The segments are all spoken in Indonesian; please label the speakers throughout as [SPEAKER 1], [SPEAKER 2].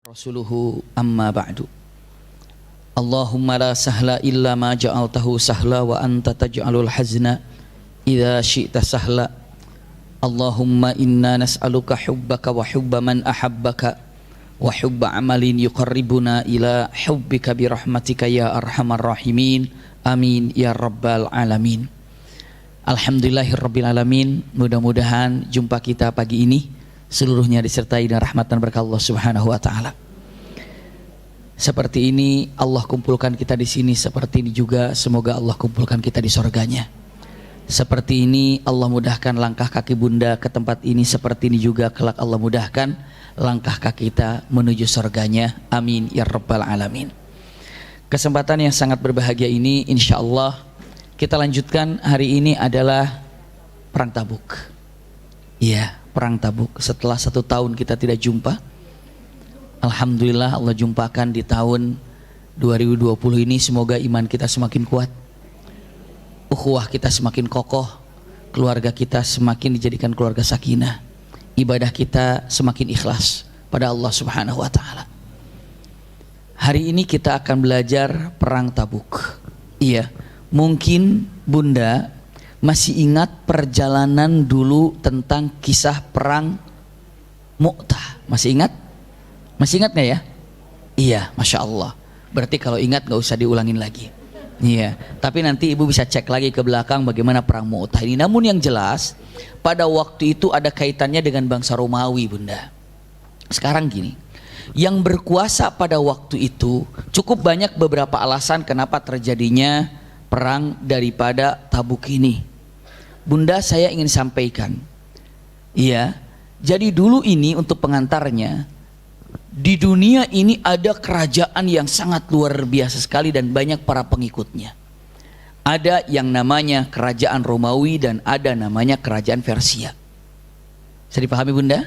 [SPEAKER 1] Rasuluhu amma ba'du. Allahumma la sahla illa ma ja'altahu sahla wa anta taj'alul hazna idza syi'ta sahla. Allahumma inna nas'aluka hubbaka wa hubba man ahabbaka wa hubba amalin yuqarribuna ila hubbika bi rahmatika ya arhamar rahimin. Amin ya rabbal alamin. Alhamdulillahirabbil alamin. Mudah-mudahan jumpa kita pagi ini seluruhnya disertai dengan rahmatan berkah Allah Subhanahu wa taala. Seperti ini Allah kumpulkan kita di sini, seperti ini juga semoga Allah kumpulkan kita di surganya. Seperti ini Allah mudahkan langkah kaki Bunda ke tempat ini, seperti ini juga kelak Allah mudahkan langkah kaki kita menuju surganya. Amin ya rabbal alamin. Kesempatan yang sangat berbahagia ini insyaallah kita lanjutkan. Hari ini adalah Perang Tabuk. Iya, Perang Tabuk. Setelah 1 tahun kita tidak jumpa, alhamdulillah Allah jumpakan di tahun 2020 ini. Semoga iman kita semakin kuat, ukhuwah kita semakin kokoh, keluarga kita semakin dijadikan keluarga sakinah, ibadah kita semakin ikhlas pada Allah Subhanahu wa taala. Hari ini kita akan belajar Perang Tabuk. Iya, mungkin Bunda masih ingat perjalanan dulu tentang kisah perang Mu'tah. Masih ingat? Masih ingat gak ya? Iya, Masya Allah. Berarti kalau ingat gak usah diulangin lagi. Iya, tapi nanti ibu bisa cek lagi ke belakang bagaimana perang Mu'tah ini. Namun yang jelas pada waktu itu ada kaitannya dengan bangsa Romawi, Bunda. Sekarang gini, yang berkuasa pada waktu itu cukup banyak beberapa alasan kenapa terjadinya perang daripada Tabuk ini. Bunda, saya ingin sampaikan, iya, jadi dulu ini untuk pengantarnya, di dunia ini ada kerajaan yang sangat luar biasa sekali dan banyak para pengikutnya. Ada yang namanya kerajaan Romawi dan ada namanya kerajaan Persia. Bisa dipahami Bunda?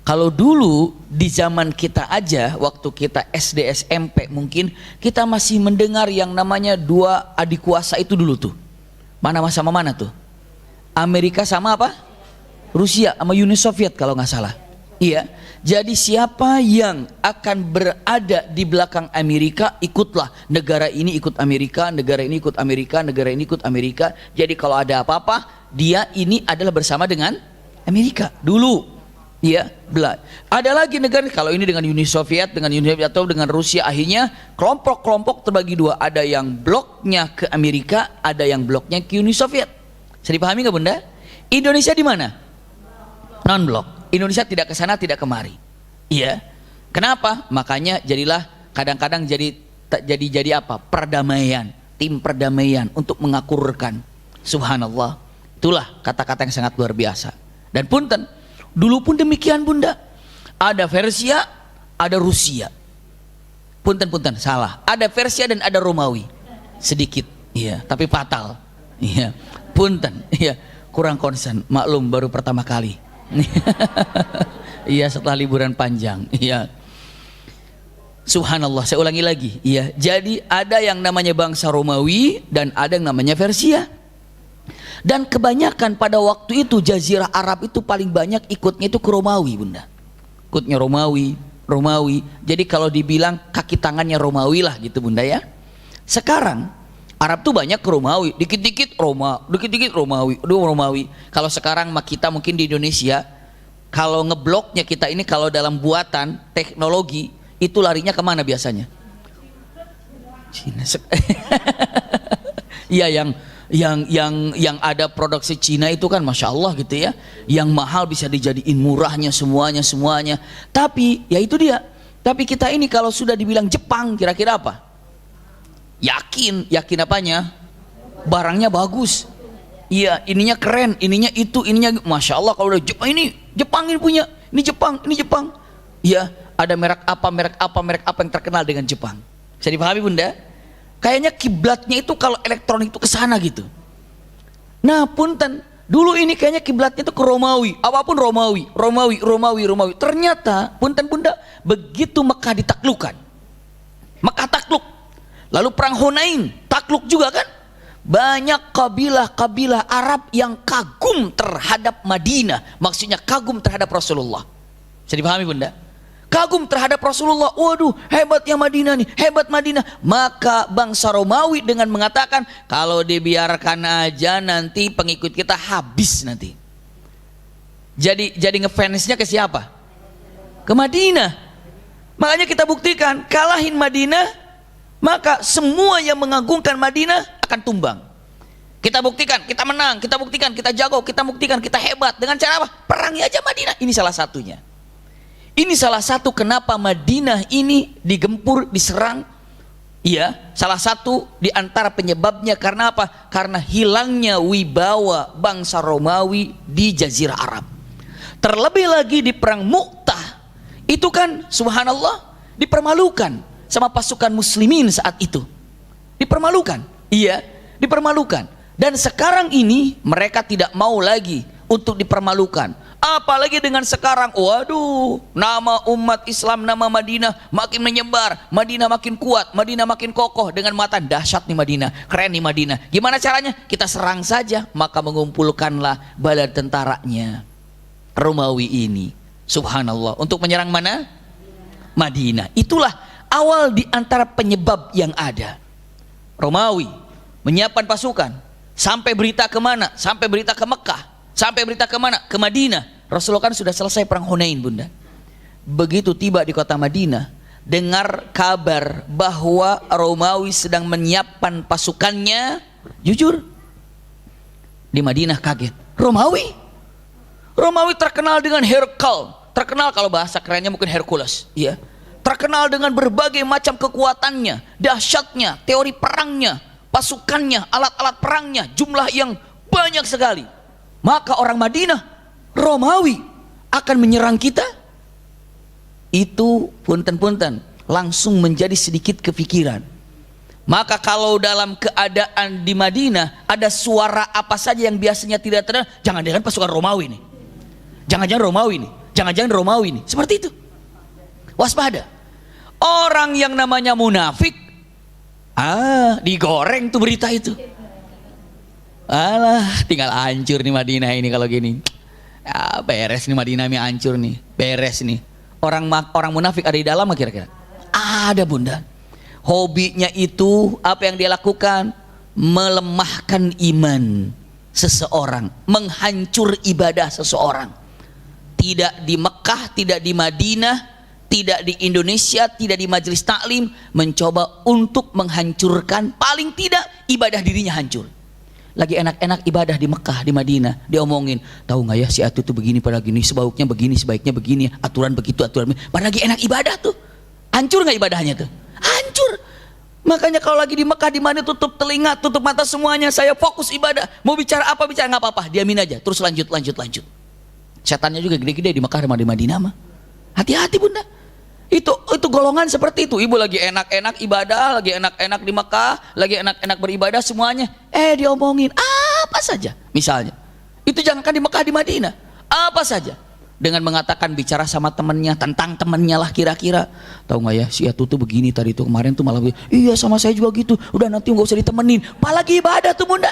[SPEAKER 1] Kalau dulu di zaman kita aja, waktu kita SD SMP mungkin kita masih mendengar yang namanya 2 adik kuasa itu dulu tuh. Mana sama mana tuh? Amerika sama apa? Rusia sama Uni Soviet kalau nggak salah. Iya. Jadi siapa yang akan berada di belakang Amerika, ikutlah. Negara ini ikut Amerika, negara ini ikut Amerika, negara ini ikut Amerika. Jadi kalau ada apa-apa, dia ini adalah bersama dengan Amerika dulu. Iya, ada lagi negara, kalau ini dengan Uni Soviet, dengan Uni Soviet atau dengan Rusia, akhirnya kelompok-kelompok terbagi 2. Ada yang bloknya ke Amerika, ada yang bloknya ke Uni Soviet. Bisa dipahami nggak Bunda? Indonesia di mana? Non-blok. Indonesia tidak ke sana, tidak kemari. Iya. Kenapa? Makanya jadilah kadang-kadang jadi apa? Perdamaian, tim perdamaian untuk mengakurkan. Subhanallah. Itulah kata-kata yang sangat luar biasa. Dan punten, dulu pun demikian Bunda. Ada Persia, ada Rusia. Punten, salah. Ada Persia dan ada Romawi. Sedikit, iya, tapi fatal. Iya. Punten, iya, kurang concern. Maklum baru pertama kali. Iya, setelah liburan panjang. Iya. Subhanallah, saya ulangi lagi. Iya, jadi ada yang namanya bangsa Romawi dan ada yang namanya Persia. Dan kebanyakan pada waktu itu Jazirah Arab itu paling banyak ikutnya itu ke Romawi Bunda. Ikutnya Romawi. Jadi kalau dibilang kaki tangannya Romawi lah gitu Bunda ya. Sekarang Arab tuh banyak ke Romawi, dikit-dikit Romawi. Kalau sekarang kita mungkin di Indonesia, kalau ngebloknya kita ini kalau dalam buatan teknologi itu larinya kemana biasanya? Cina. Iya, yang ada produksi Cina itu kan Masya Allah gitu ya, yang mahal bisa dijadiin murahnya semuanya. Tapi ya itu dia. Tapi kita ini kalau sudah dibilang Jepang, kira-kira apa? Yakin apanya? Barangnya bagus. Iya, ininya keren, ininya itu, ininya Masya Allah. Kalau udah Jepang ini punya, ini Jepang. Iya, ada merek apa yang terkenal dengan Jepang. Bisa dipahami Bunda? Kayaknya kiblatnya itu kalau elektronik itu ke sana gitu. Nah, punten, dulu ini kayaknya kiblatnya itu ke Romawi. Apapun Romawi. Ternyata, punten Bunda, begitu Mekah ditaklukkan. Mekah takluk. Lalu perang Hunain, takluk juga kan? Banyak kabilah-kabilah Arab yang kagum terhadap Madinah. Maksudnya kagum terhadap Rasulullah. Bisa dipahami Bunda? kagum terhadap Rasulullah. Waduh, hebatnya Madinah nih, hebat Madinah. Maka bangsa Romawi dengan mengatakan, kalau dibiarkan aja nanti pengikut kita habis nanti. Jadi ngefansnya ke siapa? Ke Madinah. Makanya kita buktikan, kalahin Madinah, maka semua yang mengagungkan Madinah akan tumbang. Kita buktikan, kita menang, kita buktikan, kita jago, kita buktikan, kita hebat. Dengan cara apa? Perangi aja Madinah. Ini salah satunya. Ini salah satu kenapa Madinah ini digempur, diserang. Iya, salah satu di antara penyebabnya karena apa? Karena hilangnya wibawa bangsa Romawi di Jazirah Arab. Terlebih lagi di perang Mu'tah, itu kan subhanallah dipermalukan sama pasukan muslimin saat itu. Dipermalukan. Iya, dipermalukan. Dan sekarang ini mereka tidak mau lagi untuk dipermalukan. Apalagi dengan sekarang, waduh, nama umat Islam, nama Madinah makin menyebar, Madinah makin kuat, Madinah makin kokoh. Dengan mata dahsyat nih Madinah, keren nih Madinah. Gimana caranya? Kita serang saja. Maka mengumpulkanlah bala tentaranya Romawi ini, subhanallah, untuk menyerang mana? Madinah. Itulah awal di antara penyebab yang ada. Romawi menyiapkan pasukan, sampai berita kemana? Sampai berita ke Mekah. Sampai berita kemana? Ke Madinah. Rasulullah kan sudah selesai perang Hunain, bunda. Begitu tiba di kota Madinah, dengar kabar bahwa Romawi sedang menyiapkan pasukannya. Jujur, di Madinah kaget. Romawi terkenal dengan Herkul. Terkenal, kalau bahasa kerennya mungkin Hercules. Iya. Terkenal dengan berbagai macam kekuatannya, dahsyatnya, teori perangnya, pasukannya, alat-alat perangnya, jumlah yang banyak sekali. Maka orang Madinah, Romawi akan menyerang kita. Itu punten-punten langsung menjadi sedikit kepikiran. Maka kalau dalam keadaan di Madinah ada suara apa saja yang biasanya tidak terdengar, jangan-jangan pasukan Romawi nih, jangan-jangan Romawi nih, jangan-jangan Romawi nih. Seperti itu. Waspada. Orang yang namanya munafik, digoreng tuh berita itu. Alah, tinggal hancur nih Madinah ini kalau gini. Beres nih Madinah ini, hancur nih, beres nih. Orang munafik ada di dalam kira-kira? Ada, bunda. Hobinya itu apa yang dia lakukan? Melemahkan iman seseorang, menghancur ibadah seseorang. Tidak di Mekah, tidak di Madinah, tidak di Indonesia, tidak di majelis taklim, mencoba untuk menghancurkan, paling tidak ibadah dirinya hancur. Lagi enak-enak ibadah di Mekah, di Madinah, diomongin, tahu nggak ya si Atu itu begini pada gini, sebaiknya begini, sebaiknya begini, aturan begitu, aturan begini. Padahal lagi enak ibadah tuh, hancur nggak ibadahnya tuh? Hancur. Makanya kalau lagi di Mekah, di mana tutup telinga, tutup mata semuanya, saya fokus ibadah. Mau bicara apa bicara, nggak apa-apa, diamin aja, terus lanjut. Setannya juga gede-gede di Mekah sama di Madinah mah. Hati-hati, bunda. Itu golongan seperti itu. Ibu lagi enak-enak ibadah, lagi enak-enak di Mekah, lagi enak-enak beribadah semuanya, diomongin apa saja. Misalnya, itu jangankan di Mekah, di Madinah, apa saja. Dengan mengatakan, bicara sama temannya, tentang temannya lah kira-kira. Tahu nggak ya, si Atu tuh begini tadi tuh, kemarin tuh malah begini. Iya, sama saya juga gitu. Udah nanti nggak usah ditemenin. Apalagi ibadah tuh, bunda.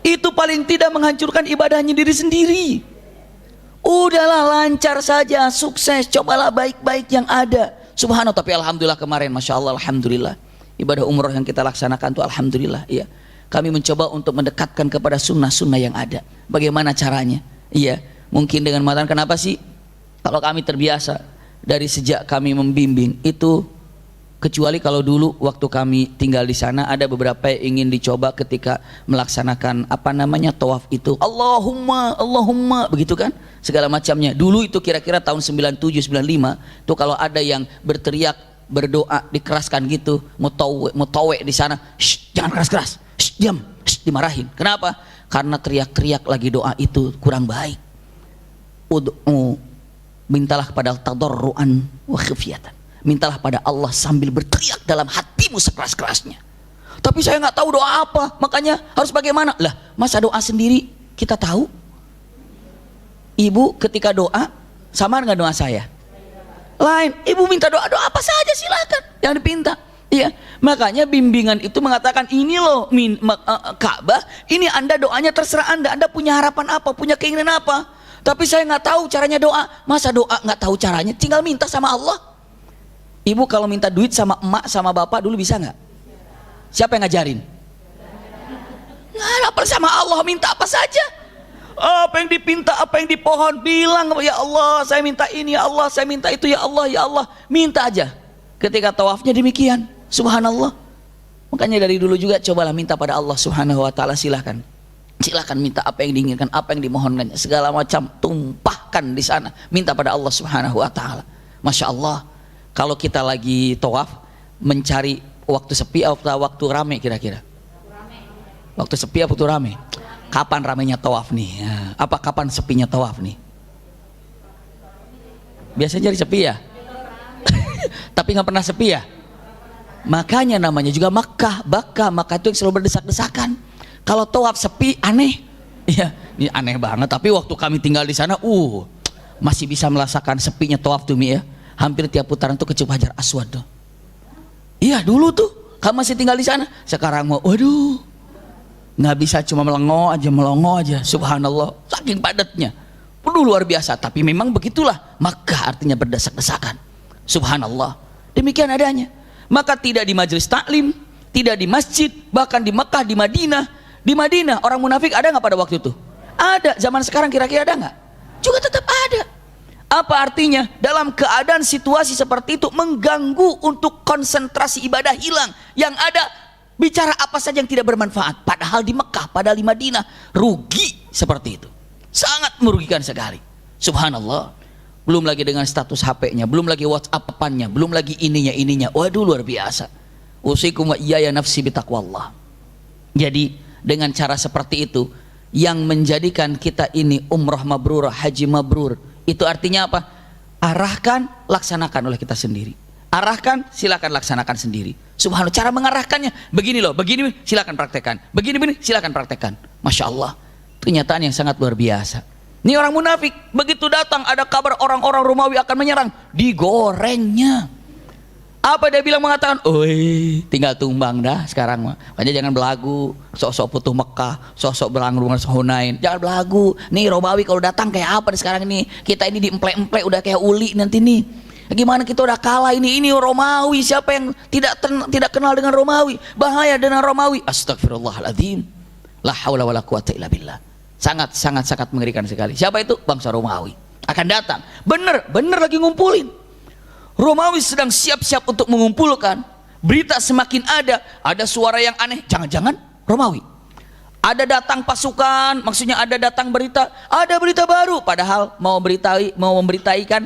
[SPEAKER 1] Itu paling tidak menghancurkan ibadahnya diri sendiri. Udahlah, lancar saja, sukses, cobalah baik-baik yang ada. Subhanallah. Tapi alhamdulillah kemarin, masya Allah, alhamdulillah, ibadah umroh yang kita laksanakan tuh alhamdulillah, iya. Kami mencoba untuk mendekatkan kepada sunnah-sunnah yang ada. Bagaimana caranya? Iya, mungkin dengan mengatakan, kenapa sih kalau kami terbiasa dari sejak kami membimbing itu, kecuali kalau dulu waktu kami tinggal di sana ada beberapa yang ingin dicoba ketika melaksanakan tawaf itu, Allahumma begitu kan, segala macamnya. Dulu itu kira-kira tahun 97 95 tuh kalau ada yang berteriak, berdoa, dikeraskan gitu, mutawe di sana, jangan keras-keras, diam, dimarahin. Kenapa? Karena teriak-teriak lagi doa itu kurang baik. Mintalah kepada tadarruan wa khifyatan. Mintalah pada Allah sambil berteriak dalam hatimu sekeras-kerasnya. Tapi saya nggak tahu doa apa, makanya harus bagaimana? Lah, masa doa sendiri kita tahu? Ibu ketika doa, sama nggak doa saya? Lain. Ibu minta doa apa saja silakan yang dipinta. Iya, makanya bimbingan itu mengatakan, ini loh Ka'bah, ini Anda doanya terserah Anda punya harapan apa, punya keinginan apa. Tapi saya nggak tahu caranya doa. Masa doa nggak tahu caranya? Tinggal minta sama Allah. Ibu kalau minta duit sama emak sama bapak dulu bisa nggak? Siapa yang ngajarin? Nggak, apa sama Allah, minta apa saja. Apa yang dipinta, apa yang dipohon, bilang, ya Allah saya minta ini, ya Allah saya minta itu, ya Allah, ya Allah. Minta aja. Ketika tawafnya demikian, subhanallah. Makanya dari dulu juga cobalah minta pada Allah subhanahu wa ta'ala. Silahkan minta apa yang diinginkan, apa yang dimohonkan, segala macam tumpahkan di sana, minta pada Allah subhanahu wa ta'ala. Masya Allah, kalau kita lagi tawaf mencari waktu sepi atau waktu rame kira-kira? Waktu sepi atau waktu rame? Kapan ramenya tawaf nih? Apa kapan sepinya tawaf nih? Biasanya jadi sepi ya? Tapi nggak pernah sepi ya? Makanya namanya juga Makkah, Makkah itu yang selalu berdesak-desakan. Kalau tawaf sepi aneh, ya ini aneh banget. Tapi waktu kami tinggal di sana, masih bisa merasakan sepinya tawaf tuh Mi ya. Hampir tiap putaran tuh kecium Hajar Aswad tuh. Iya dulu tuh, kamu masih tinggal di sana. Sekarang mau, waduh, nggak bisa cuma melongo aja. Subhanallah, saking padatnya. Luar biasa. Tapi memang begitulah. Makkah artinya berdesak-desakan. Subhanallah. Demikian adanya. Maka tidak di majelis taklim, tidak di masjid, bahkan di Mekah, di Madinah. Di Madinah orang munafik ada nggak pada waktu itu? Ada. Zaman sekarang kira-kira ada nggak? Juga tetap ada. Apa artinya? Dalam keadaan situasi seperti itu mengganggu untuk konsentrasi ibadah hilang. Yang ada bicara apa saja yang tidak bermanfaat. Padahal di Mekah, padahal di Madinah rugi seperti itu. Sangat merugikan sekali. Subhanallah. Belum lagi dengan status HP-nya, belum lagi WhatsApp-nya, belum lagi ininya. Waduh luar biasa. Usikum wa iyaya nafsi bitaqwallah. Jadi dengan cara seperti itu yang menjadikan kita ini umrah mabrur, haji mabrur. Itu artinya apa? Arahkan, laksanakan oleh kita sendiri. Arahkan, silakan laksanakan sendiri. Subhanallah, cara mengarahkannya begini loh, begini silakan praktekkan. Begini silakan praktekkan. Masya Allah, kenyataan yang sangat luar biasa. Ini orang munafik, begitu datang ada kabar orang-orang Romawi akan menyerang, digorengnya. Apa dia bilang, mengatakan, oi, tinggal tumbang dah sekarang mah. Makanya jangan belagu, sok-sok putuh Mekah, sok-sok beranggur Hunain. Jangan belagu. Nih Romawi kalau datang kayak apa sekarang ini? Kita ini diemplek-emplek udah kayak uli nanti nih. Gimana kita udah kalah ini Romawi. Siapa yang tidak kenal dengan Romawi? Bahaya dengan Romawi. Astagfirullahaladzim. La haula wala quwata illa billah. Sangat mengerikan sekali. Siapa itu? Bangsa Romawi akan datang. Bener lagi ngumpulin. Romawi sedang siap-siap untuk mengumpulkan. Berita semakin ada suara yang aneh. Jangan-jangan Romawi. Ada datang pasukan, maksudnya ada datang berita, ada berita baru. Padahal memberitahukan.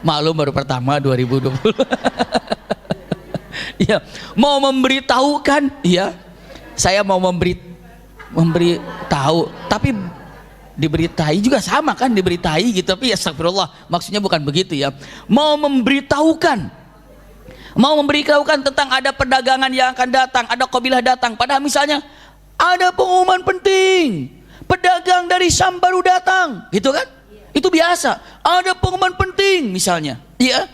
[SPEAKER 1] Maklum baru pertama 2020. Ya, mau memberitahukan, ya. Saya mau memberitahu, tapi diberitai juga sama kan, diberitai gitu. Tapi ya astagfirullah, maksudnya bukan begitu ya. Mau memberitahukan tentang ada perdagangan yang akan datang, ada kabilah datang. Padahal misalnya ada pengumuman penting, pedagang dari Syam baru datang, gitu kan? Itu biasa. Ada pengumuman penting misalnya, ya.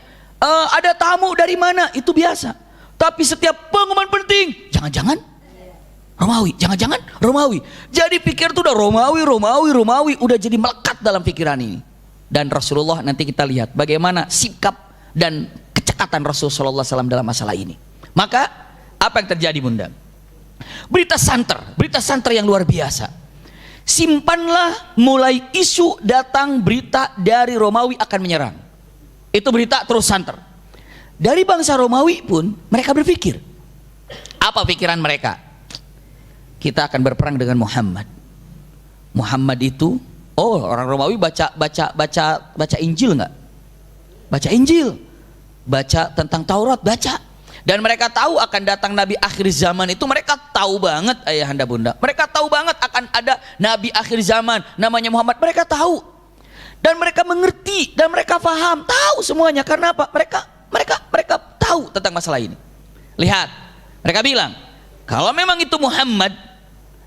[SPEAKER 1] Ada tamu dari mana, itu biasa. Tapi setiap pengumuman penting, jangan-jangan Romawi. Jadi pikir tuh udah Romawi, udah jadi melekat dalam pikiran ini. Dan Rasulullah nanti kita lihat bagaimana sikap dan kecekatan Rasulullah SAW dalam masalah ini. Maka apa yang terjadi bunda? Berita santer yang luar biasa. Simpanlah, mulai isu datang berita dari Romawi akan menyerang. Itu berita terus santer. Dari bangsa Romawi pun mereka berpikir. Apa pikiran mereka? Kita akan berperang dengan Muhammad. Muhammad itu, orang Romawi baca Injil nggak? Baca Injil, baca tentang Taurat, baca. Dan mereka tahu akan datang Nabi akhir zaman itu. Mereka tahu banget, ayahanda bunda. Mereka tahu banget akan ada Nabi akhir zaman, namanya Muhammad. Mereka tahu, dan mereka mengerti, dan mereka paham, tahu semuanya. Karena apa? Mereka tahu tentang masalah ini. Lihat, mereka bilang, kalau memang itu Muhammad,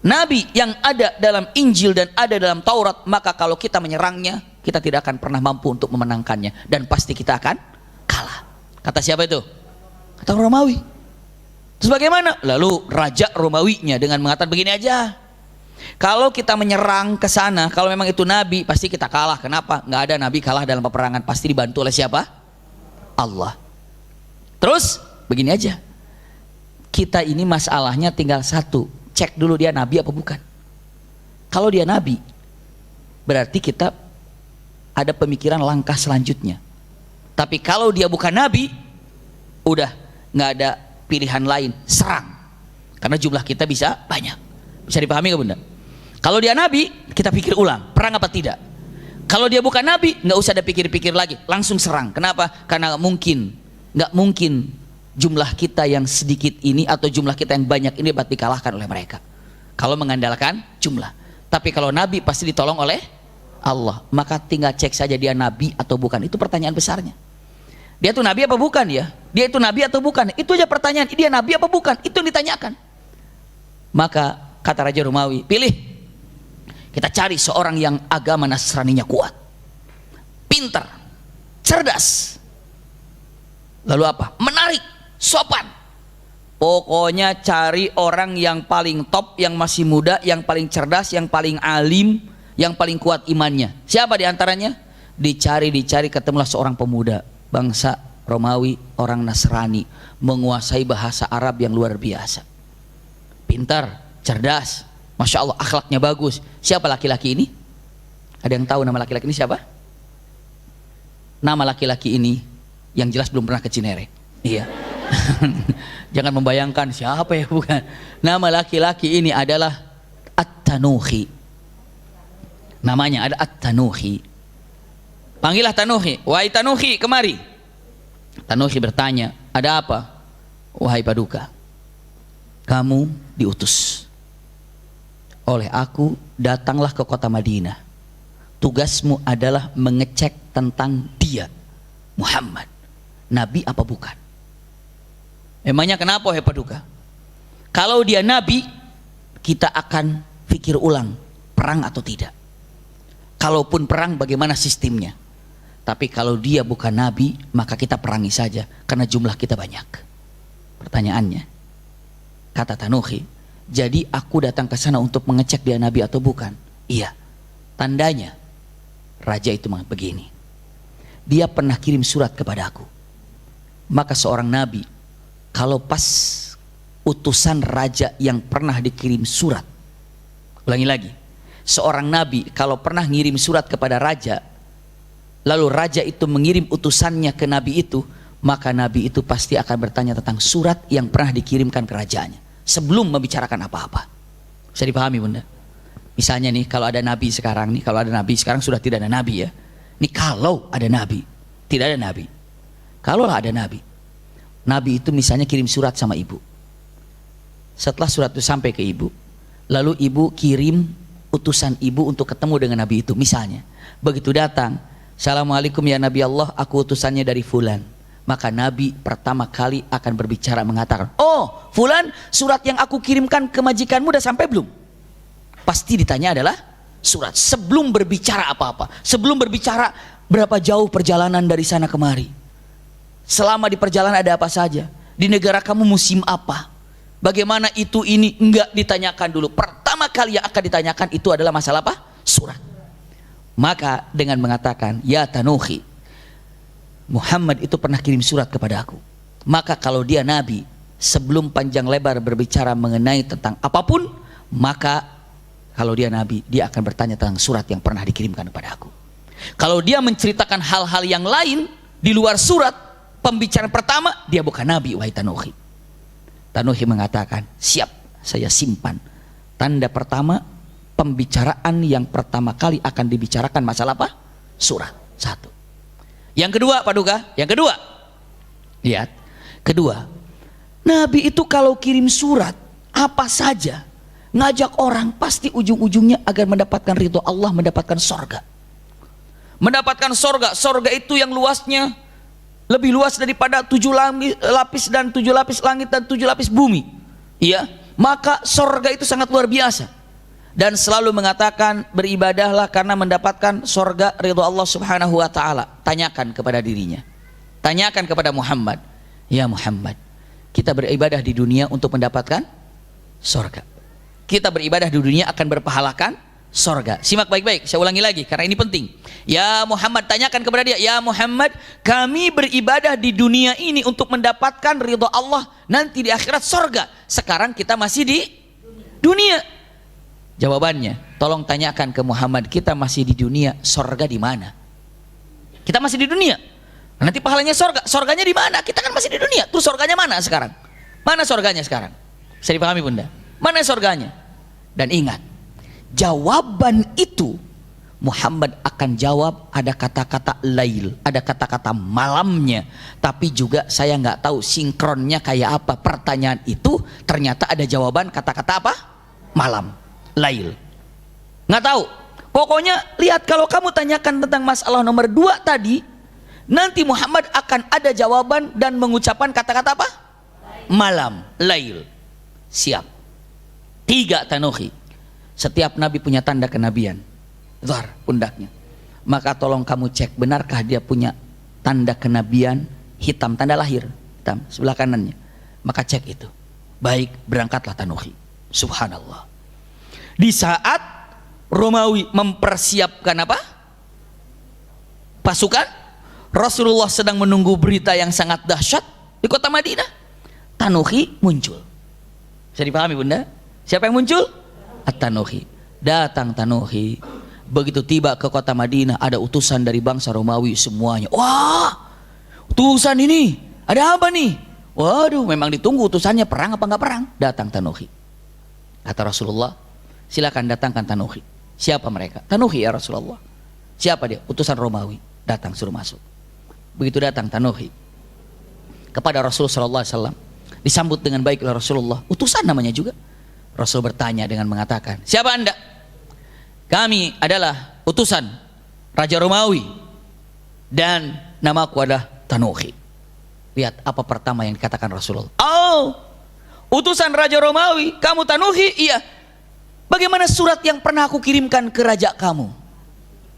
[SPEAKER 1] Nabi yang ada dalam Injil dan ada dalam Taurat, maka kalau kita menyerangnya, kita tidak akan pernah mampu untuk memenangkannya, dan pasti kita akan kalah. Kata siapa itu? Kata Romawi. Terus bagaimana? Lalu raja Romawinya dengan mengatakan begini aja, Kalau kita menyerang ke sana, kalau memang itu nabi, pasti kita kalah. Kenapa? Nggak ada nabi kalah dalam peperangan, pasti dibantu oleh siapa? Allah. Terus begini aja, kita ini masalahnya tinggal satu, cek dulu dia nabi apa bukan. Kalau dia nabi, berarti kita ada pemikiran langkah selanjutnya. Tapi kalau dia bukan nabi, udah nggak ada pilihan lain, serang. Karena jumlah kita bisa banyak. Bisa dipahami nggak bunda? Kalau dia nabi, kita pikir ulang, perang apa tidak. Kalau dia bukan nabi, nggak usah ada pikir-pikir lagi, langsung serang. Kenapa? Karena nggak mungkin jumlah kita yang sedikit ini atau jumlah kita yang banyak ini dapat dikalahkan oleh mereka. Kalau mengandalkan jumlah. Tapi kalau nabi pasti ditolong oleh Allah. Maka tinggal cek saja dia nabi atau bukan. Itu pertanyaan besarnya. Dia itu nabi apa bukan ya? Dia itu nabi atau bukan? Itu aja pertanyaan. Dia nabi apa bukan? Itu yang ditanyakan. Maka kata Raja Romawi, pilih. Kita cari seorang yang agama Nasraninya kuat, pintar, cerdas, lalu apa? Menarik, sopan. Pokoknya cari orang yang paling top, yang masih muda, yang paling cerdas, yang paling alim, yang paling kuat imannya. Siapa diantaranya? Dicari, ketemulah seorang pemuda bangsa Romawi, orang Nasrani, menguasai bahasa Arab yang luar biasa, pintar, cerdas, masya Allah, akhlaknya bagus. Siapa laki-laki ini? Ada yang tahu nama laki-laki ini siapa? Nama laki-laki ini yang jelas belum pernah ke Cinere. Iya. Jangan membayangkan siapa ya, bukan. Nama laki-laki ini adalah At-Tanuhi. Namanya ada At-Tanuhi. Panggillah Tanuhi. Wahai Tanuhi, kemari. Tanuhi bertanya, ada apa? Wahai Paduka, kamu diutus oleh aku, datanglah ke kota Madinah. Tugasmu adalah mengecek tentang dia, Muhammad, nabi apa bukan. Emangnya kenapa wahai Paduka? Kalau dia nabi, kita akan pikir ulang perang atau tidak. Kalaupun perang, bagaimana sistemnya. Tapi kalau dia bukan nabi, maka kita perangi saja karena jumlah kita banyak. Pertanyaannya, kata Tanuhi, jadi aku datang ke sana untuk mengecek dia nabi atau bukan? Iya. Tandanya raja itu begini, dia pernah kirim surat kepada aku. Maka seorang nabi, kalau pas utusan raja yang pernah dikirim surat, ulangi lagi, seorang nabi kalau pernah ngirim surat kepada raja, lalu raja itu mengirim utusannya ke nabi itu, maka nabi itu pasti akan bertanya tentang surat yang pernah dikirimkan ke rajanya sebelum membicarakan apa-apa. Bisa dipahami bunda? Misalnya nih, kalau ada nabi sekarang nih, kalau ada nabi sekarang sudah tidak ada nabi ya. Nih kalau ada nabi, tidak ada nabi. Kalau ada nabi, nabi itu misalnya kirim surat sama ibu. Setelah surat itu sampai ke ibu, lalu ibu kirim utusan ibu untuk ketemu dengan nabi itu. Misalnya, begitu datang, Assalamualaikum ya Nabi Allah, aku utusannya dari Fulan. Maka Nabi pertama kali akan berbicara mengatakan, oh Fulan, surat yang aku kirimkan ke majikanmu udah sampai belum? Pasti ditanya adalah surat. Sebelum berbicara apa-apa, sebelum berbicara berapa jauh perjalanan dari sana kemari, selama di perjalanan ada apa saja, di negara kamu musim apa, bagaimana itu ini, enggak ditanyakan dulu. Pertama kali yang akan ditanyakan itu adalah masalah apa? Surat. Maka dengan mengatakan, ya Tanuhi, Muhammad itu pernah kirim surat kepada aku. Maka kalau dia nabi, sebelum panjang lebar berbicara mengenai tentang apapun, maka kalau dia nabi, dia akan bertanya tentang surat yang pernah dikirimkan kepada aku. Kalau dia menceritakan hal-hal yang lain di luar surat, pembicaraan pertama, dia bukan nabi, wahai Tanuhi. Tanuhi mengatakan, siap, saya simpan. Tanda pertama, pembicaraan yang pertama kali akan dibicarakan masalah apa? Surat. Satu. Yang kedua, Paduka, yang kedua, lihat, kedua, nabi itu kalau kirim surat apa saja, ngajak orang, pasti ujung-ujungnya agar mendapatkan ridho Allah, mendapatkan sorga. Mendapatkan sorga. Sorga itu yang luasnya lebih luas daripada 7 lapis dan 7 lapis langit dan 7 lapis bumi. Iya, maka sorga itu sangat luar biasa. Dan selalu mengatakan beribadahlah karena mendapatkan sorga ridho Allah subhanahu wa ta'ala. Tanyakan kepada dirinya, tanyakan kepada Muhammad, ya Muhammad, kita beribadah di dunia untuk mendapatkan sorga. kita beribadah di dunia akan berpahalakan sorga. Simak baik-baik, saya ulangi lagi karena ini penting. Ya Muhammad, tanyakan kepada dia, ya Muhammad, kami beribadah di dunia ini untuk mendapatkan ridho Allah, nanti di akhirat sorga. Sekarang kita masih di dunia. Jawabannya, tolong tanyakan ke Muhammad, kita masih di dunia, sorga di mana? Kita masih di dunia, nanti pahalanya sorga. Sorganya di mana? Kita kan masih di dunia. Terus sorganya mana sekarang? Mana sorganya sekarang? Bisa dipahami bunda? Mana sorganya? Dan ingat, jawaban itu Muhammad akan jawab ada kata-kata lail, ada kata-kata malamnya, tapi juga saya nggak tahu sinkronnya kayak apa. Pertanyaan itu ternyata ada jawaban kata-kata apa? Malam, lail. Nggak tahu. Pokoknya lihat, kalau kamu tanyakan tentang masalah nomor 2 tadi, nanti Muhammad akan ada jawaban dan mengucapkan kata-kata apa? Malam, lail. Siap. 3 tanuhi. Setiap nabi punya tanda kenabian, zar pundaknya. Maka tolong kamu cek, benarkah dia punya tanda kenabian hitam, tanda lahir hitam sebelah kanannya. Maka cek itu. Baik, berangkatlah tanuhi. Subhanallah. Di saat Romawi mempersiapkan apa? Pasukan, Rasulullah sedang menunggu berita yang sangat dahsyat di kota Madinah. Tanuhi muncul. Bisa dipahami bunda? Siapa yang muncul? At-Tanuhi. Datang Tanuhi. Begitu tiba ke kota Madinah, ada utusan dari bangsa Romawi semuanya. Wah, utusan ini ada apa nih? Waduh, memang ditunggu utusannya, perang apa enggak perang. Datang Tanuhi. Kata Rasulullah, silakan datangkan Tanuhi. Siapa mereka? Tanuhi ya Rasulullah. Siapa dia? Utusan Romawi. Datang, suruh masuk. Begitu datang Tanuhi kepada Rasulullah SAW, disambut dengan baik oleh Rasulullah. Utusan namanya juga. Rasul bertanya dengan mengatakan, siapa anda? Kami adalah utusan Raja Romawi dan namaku adalah Tanuhi. Lihat apa pertama yang dikatakan Rasulullah. Oh, utusan Raja Romawi, kamu Tanuhi? Iya. Bagaimana surat yang pernah aku kirimkan ke raja kamu?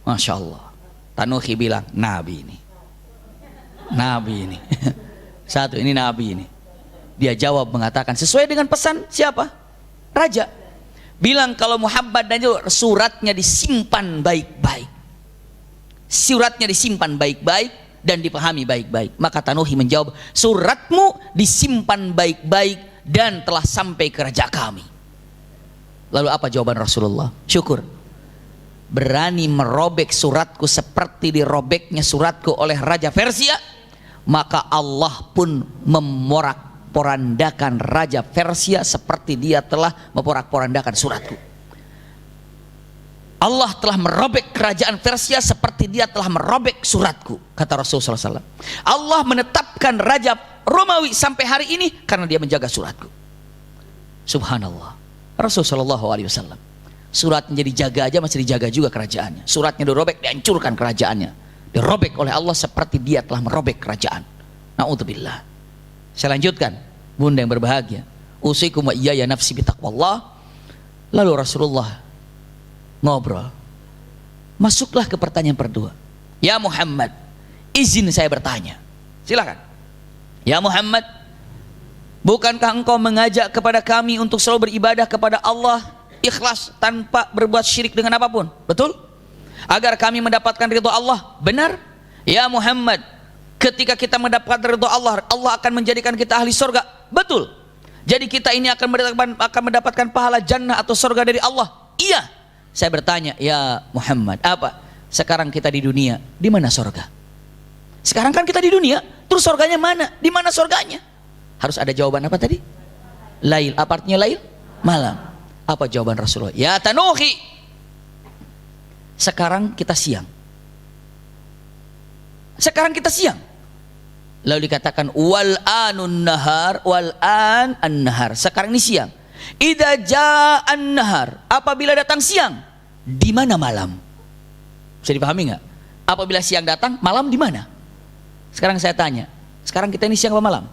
[SPEAKER 1] Masya Allah. Tanuhi bilang, nabi ini. Nabi ini. Satu, ini nabi ini. Dia jawab mengatakan, sesuai dengan pesan siapa? Raja. Bilang kalau Muhammad dan suratnya disimpan baik-baik. Suratnya disimpan baik-baik dan dipahami baik-baik. Maka Tanuhi menjawab, suratmu disimpan baik-baik dan telah sampai ke raja kami. Lalu apa jawaban Rasulullah? Syukur. Berani merobek suratku seperti dirobeknya suratku oleh Raja Persia, maka Allah pun memorak-porandakan Raja Persia seperti dia telah memorak-porandakan suratku. Allah telah merobek kerajaan Persia seperti dia telah merobek suratku, kata Rasulullah SAW. Allah menetapkan Raja Romawi sampai hari ini karena dia menjaga suratku. Subhanallah. Rasulullah SAW, suratnya dijaga aja masih dijaga juga kerajaannya. Suratnya dirobek, dihancurkan kerajaannya, dirobek oleh Allah seperti dia telah merobek kerajaan. Na'udzubillah. Saya lanjutkan, bunda yang berbahagia, usikum wa iyaya nafsi bitaqwallah. Lalu Rasulullah ngobrol, masuklah ke pertanyaan kedua. Ya Muhammad, izin saya bertanya. Silakan. Ya Muhammad, bukankah engkau mengajak kepada kami untuk selalu beribadah kepada Allah ikhlas tanpa berbuat syirik dengan apapun? Betul? Agar kami mendapatkan ridho Allah. Benar? Ya Muhammad, ketika kita mendapatkan ridho Allah, Allah akan menjadikan kita ahli surga. Betul? Jadi kita ini akan mendapatkan pahala jannah atau surga dari Allah. Iya. Saya bertanya, ya Muhammad, apa? Sekarang kita di dunia, di mana surga? Sekarang kan kita di dunia, terus surganya mana? Di mana surganya? Harus ada jawaban apa tadi? Lail. Apa artinya lail? Malam. Apa jawaban Rasulullah? Ya Tanuhi, sekarang kita siang. Sekarang kita siang. Lalu dikatakan wal anun nahar, wal an an-nahar. Sekarang ini siang. Idza jaa an-nahar, apabila datang siang, di mana malam? Bisa dipahami nggak? Apabila siang datang, malam di mana? Sekarang saya tanya, sekarang kita ini siang apa malam?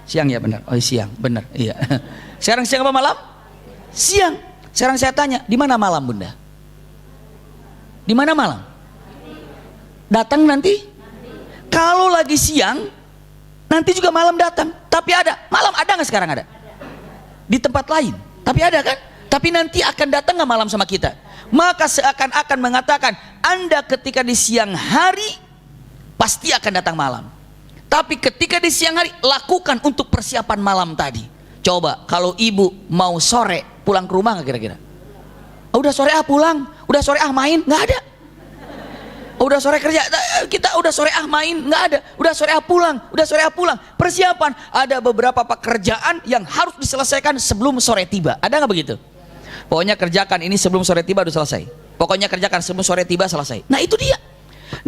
[SPEAKER 1] Siang ya benar. Oh siang, benar. Iya. Sekarang siang apa malam? Siang. Sekarang saya tanya, di mana malam bunda? Di mana malam? Datang nanti? Kalau lagi siang, nanti juga malam datang. Tapi ada, malam ada nggak sekarang ada? Di tempat lain. Tapi ada kan? Tapi nanti akan datang nggak malam sama kita? Maka seakan-akan mengatakan, Anda ketika di siang hari pasti akan datang malam. Tapi ketika di siang hari, lakukan untuk persiapan malam tadi. Coba kalau ibu mau sore pulang ke rumah nggak kira-kira? Udah sore pulang, udah sore main, nggak ada. Udah sore kerja, kita udah sore main, nggak ada. Udah sore pulang, udah sore pulang. Persiapan, ada beberapa pekerjaan yang harus diselesaikan sebelum sore tiba. Ada nggak begitu? Pokoknya kerjakan ini sebelum sore tiba udah selesai. Pokoknya kerjakan sebelum sore tiba selesai. Nah itu dia.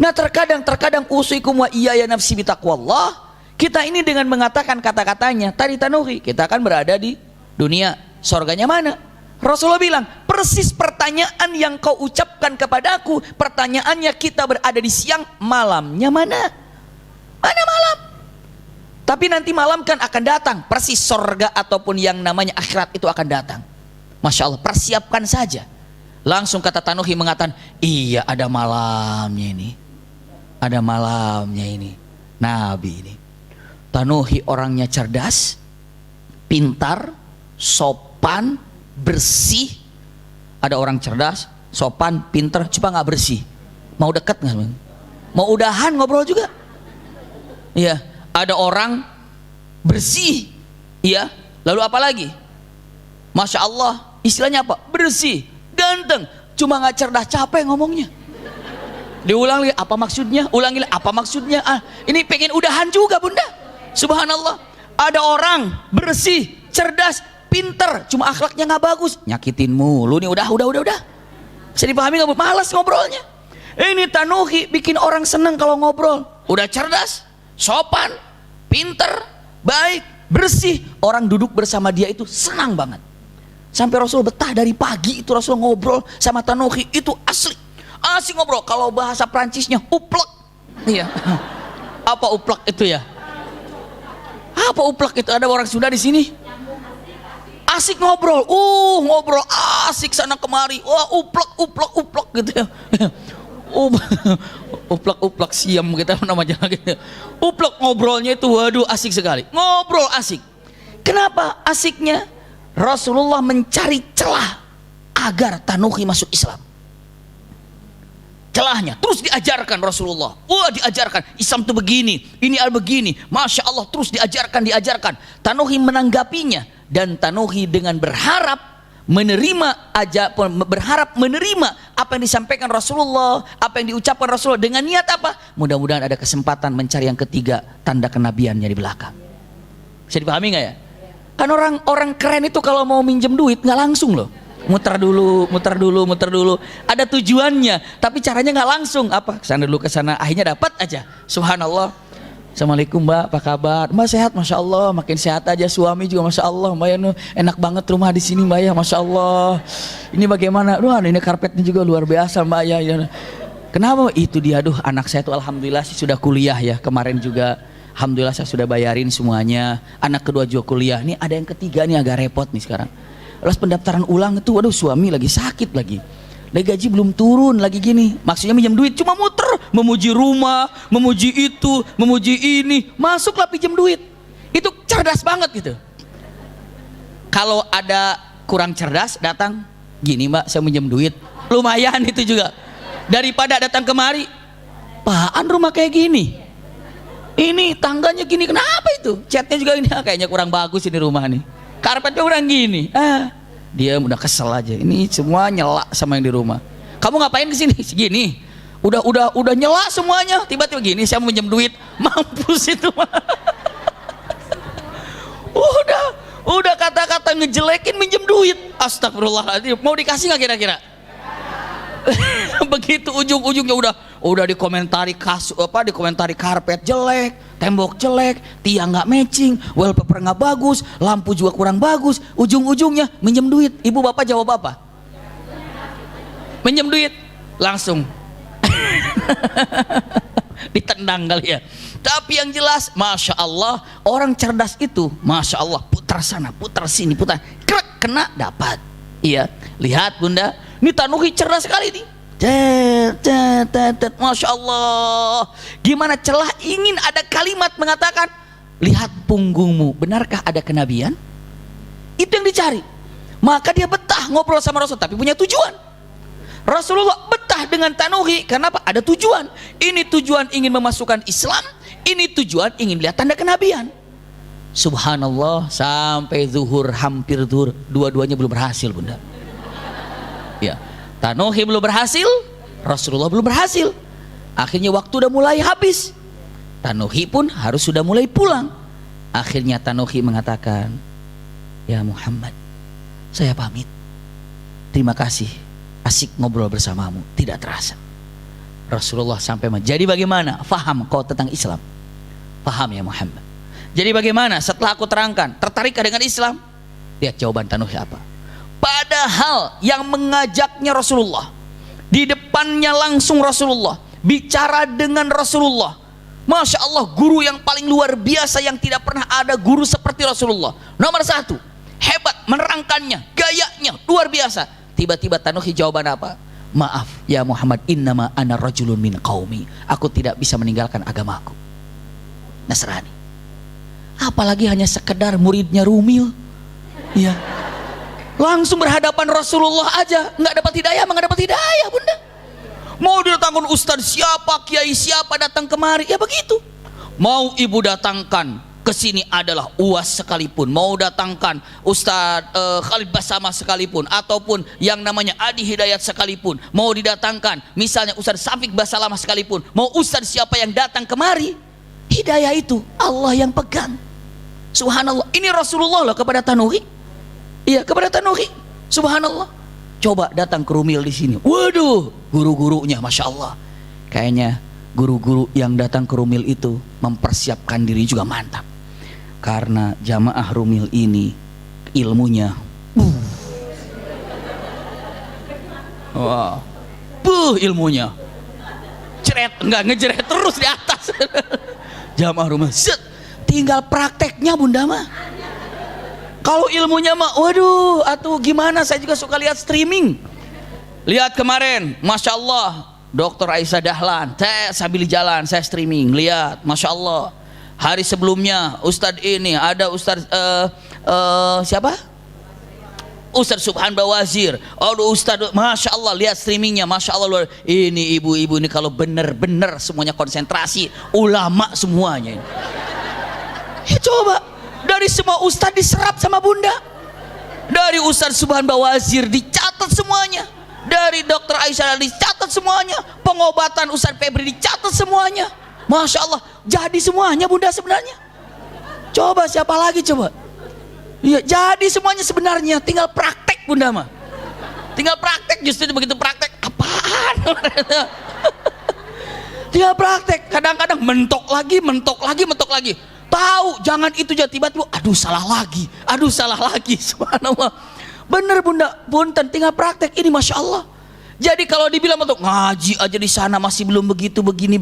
[SPEAKER 1] Nah terkadang usikum wa iyaya nafsi bitaqwallah. Kita ini dengan mengatakan kata-katanya tadi tanuhi, kita akan berada di dunia. Sorganya mana? Rasulullah bilang, persis pertanyaan yang kau ucapkan kepadaku, pertanyaannya kita berada di siang, malamnya mana? Mana malam? Tapi nanti malam kan akan datang, persis sorga ataupun yang namanya akhirat itu akan datang. Masya Allah, persiapkan saja. Langsung kata Tanuhi mengatakan, iya ada malamnya ini. Ada malamnya ini. Nabi ini. Tanuhi orangnya cerdas, pintar, sopan, bersih. Ada orang cerdas, sopan, pintar, coba nggak bersih. Mau dekat nggak? Mau udahan ngobrol juga? Iya. Ada orang bersih, iya. Lalu apa lagi? Masya Allah, istilahnya apa? Bersih, ganteng, cuma nggak cerdas, capek ngomongnya. Diulang lagi, apa maksudnya? Ulangi lagi, apa maksudnya? Ini pengen udahan juga bunda. Subhanallah. Ada orang bersih, cerdas, pinter, cuma akhlaknya nggak bagus, nyakitin mulu nih. Udah. Bisa dipahami nggak? Malas ngobrolnya. Ini Tanuhi bikin orang seneng kalau ngobrol. Udah cerdas, sopan, pinter, baik, bersih. Orang duduk bersama dia itu senang banget. Sampai Rasul betah dari pagi itu Rasul ngobrol sama Tanuhi itu asli. Asik ngobrol. Kalau bahasa Prancisnya uplek. Iya. Apa uplek itu ya? Apa uplek itu? Ada orang Sunda di sini. Asik ngobrol, ngobrol asik sana kemari, wah uplek gitu ya. Uplek siam kita namanya gitu. Uplek ngobrolnya itu waduh asik sekali. Ngobrol asik. Kenapa asiknya? Rasulullah mencari celah agar Tanuhi masuk Islam. Celahnya terus diajarkan Rasulullah. Wah diajarkan Islam itu begini, ini begini. Masya Allah terus diajarkan. Tanuhi menanggapinya dan Tanuhi dengan berharap menerima apa yang disampaikan Rasulullah, apa yang diucapkan Rasulullah dengan niat apa? Mudah-mudahan ada kesempatan mencari yang ketiga tanda kenabiannya di belakang. Bisa dipahami nggak ya? Kan orang keren itu kalau mau minjem duit nggak langsung loh. Muter dulu. Ada tujuannya, tapi caranya nggak langsung. Apa? Kesana dulu kesana, akhirnya dapat aja. Subhanallah. Assalamualaikum mbak, apa kabar? Mbak sehat, masya Allah. Makin sehat aja, suami juga masya Allah. Mbak ya, enak banget rumah di sini mbak ya, masya Allah. Ini bagaimana? Ini karpetnya juga luar biasa mbak ya. Kenapa? Itu dia, anak saya tuh alhamdulillah sih sudah kuliah ya. Kemarin juga alhamdulillah saya sudah bayarin semuanya. Anak kedua juga kuliah. Nih ada yang ketiga nih agak repot nih sekarang. Lalu pendaftaran ulang itu, suami lagi sakit lagi gaji belum turun lagi gini. Maksudnya minjem duit, cuma muter, memuji rumah, memuji itu, memuji ini. Masuklah pinjam duit. Itu cerdas banget gitu. Kalau ada kurang cerdas, datang, gini mbak, saya minjem duit. Lumayan itu juga. Daripada datang kemari, apaan rumah kayak gini? Ini tangganya gini, kenapa itu? Catnya juga ini, kayaknya kurang bagus ini rumah nih. Karpetnya kurang gini. Dia udah kesel aja. Ini semua nyela sama yang di rumah. Kamu ngapain kesini? Segini. Udah nyela semuanya. Tiba-tiba gini, saya mau minjem duit. Mampus itu. udah kata-kata ngejelekin minjem duit. Astagfirullahaladzim. Mau dikasih nggak kira-kira? Begitu ujung-ujungnya udah dikomentari dikomentari karpet jelek, tembok jelek, tiang nggak matching, wallpaper nggak bagus, lampu juga kurang bagus. Ujung-ujungnya minjem duit. Ibu bapak jawab apa? Minjem duit langsung ditendang kali ya. Tapi yang jelas masya Allah orang cerdas itu masya Allah putar sana putar sini putar krek kena dapat. Iya lihat bunda. Ini Tanuhi cerdas sekali nih. Masya Allah. Gimana celah ingin ada kalimat mengatakan, lihat punggungmu, benarkah ada kenabian? Itu yang dicari. Maka dia betah ngobrol sama Rasul, tapi punya tujuan. Rasulullah betah dengan Tanuhi, kenapa? Ada tujuan. Ini tujuan ingin memasukkan Islam, ini tujuan ingin lihat tanda kenabian. Subhanallah, sampai zuhur, hampir zuhur, dua-duanya belum berhasil, Bunda. Ya, Tanuhi belum berhasil, Rasulullah belum berhasil. Akhirnya waktu udah mulai habis, Tanuhi pun harus sudah mulai pulang. Akhirnya Tanuhi mengatakan, ya Muhammad, saya pamit, terima kasih, asik ngobrol bersamamu, tidak terasa. Rasulullah sampai jadi bagaimana? Faham kau tentang Islam? Faham ya Muhammad. Jadi bagaimana setelah aku terangkan, tertarikkah dengan Islam? Lihat jawaban Tanuhi apa. Padahal yang mengajaknya Rasulullah, di depannya langsung Rasulullah, bicara dengan Rasulullah. Masya Allah, guru yang paling luar biasa, yang tidak pernah ada guru seperti Rasulullah. Nomor satu, hebat menerangkannya, gayanya luar biasa. Tiba-tiba Tanuhi jawaban apa? Maaf ya Muhammad, innama ana rajulun min qaumi, aku tidak bisa meninggalkan agamaku, Nasrani. Apalagi hanya sekedar muridnya Rumil, ya, langsung berhadapan Rasulullah aja nggak dapat hidayah, nggak dapat hidayah, Bunda. Mau didatangkan ustadz siapa, kiai siapa datang kemari, ya begitu. Mau ibu datangkan ke sini adalah UAS sekalipun, mau datangkan Ustadz Khalid Basama sekalipun, ataupun yang namanya Adi Hidayat sekalipun, mau didatangkan misalnya Ustadz Safik Basalamah sekalipun, mau Ustadz siapa yang datang kemari, hidayah itu Allah yang pegang. Subhanallah, ini Rasulullah loh kepada Tanuhi. Iya, kepada Tanuhi. Subhanallah. Coba datang ke Rumil di sini. Waduh, guru-gurunya Masya Allah. Kayaknya guru-guru yang datang ke Rumil itu mempersiapkan diri juga mantap. Karena jamaah Rumil ini ilmunya wah, ilmunya ceret, enggak ngejeret terus di atas. Jamaah Rumil set, tinggal prakteknya Bunda mah. Kalau ilmunya mah waduh, atuh gimana, saya juga suka lihat streaming. Lihat kemarin, Masya Allah, Dr. Aisyah Dahlan, sambil jalan saya streaming, lihat, Masya Allah. Hari sebelumnya Ustadz ini ada Ustadz siapa? Ustadz Subhan Bawazir. Aduh Ustadz, Masya Allah, lihat streamingnya, Masya Allah. Ini ibu-ibu ini kalau bener-bener semuanya konsentrasi, ulama semuanya. Ya coba, dari semua Ustadz diserap sama Bunda. Dari Ustadz Subhan Bawazir dicatat semuanya. Dari Dr. Aisyah dicatat semuanya, pengobatan Ustadz Febri dicatat semuanya. Masya Allah, jadi semuanya Bunda sebenarnya. Coba siapa lagi coba? Iya, jadi semuanya sebenarnya, tinggal praktek Bunda mah. Tinggal praktek, justru begitu praktek, apaan? Tinggal praktek, kadang-kadang mentok lagi. Tahu, jangan itu jadi tiba-tiba, aduh salah lagi, subhanallah. Bener Bunda, punten, tinggal praktek ini Masya Allah. Jadi kalau dibilang untuk ngaji aja di sana masih belum begitu begini,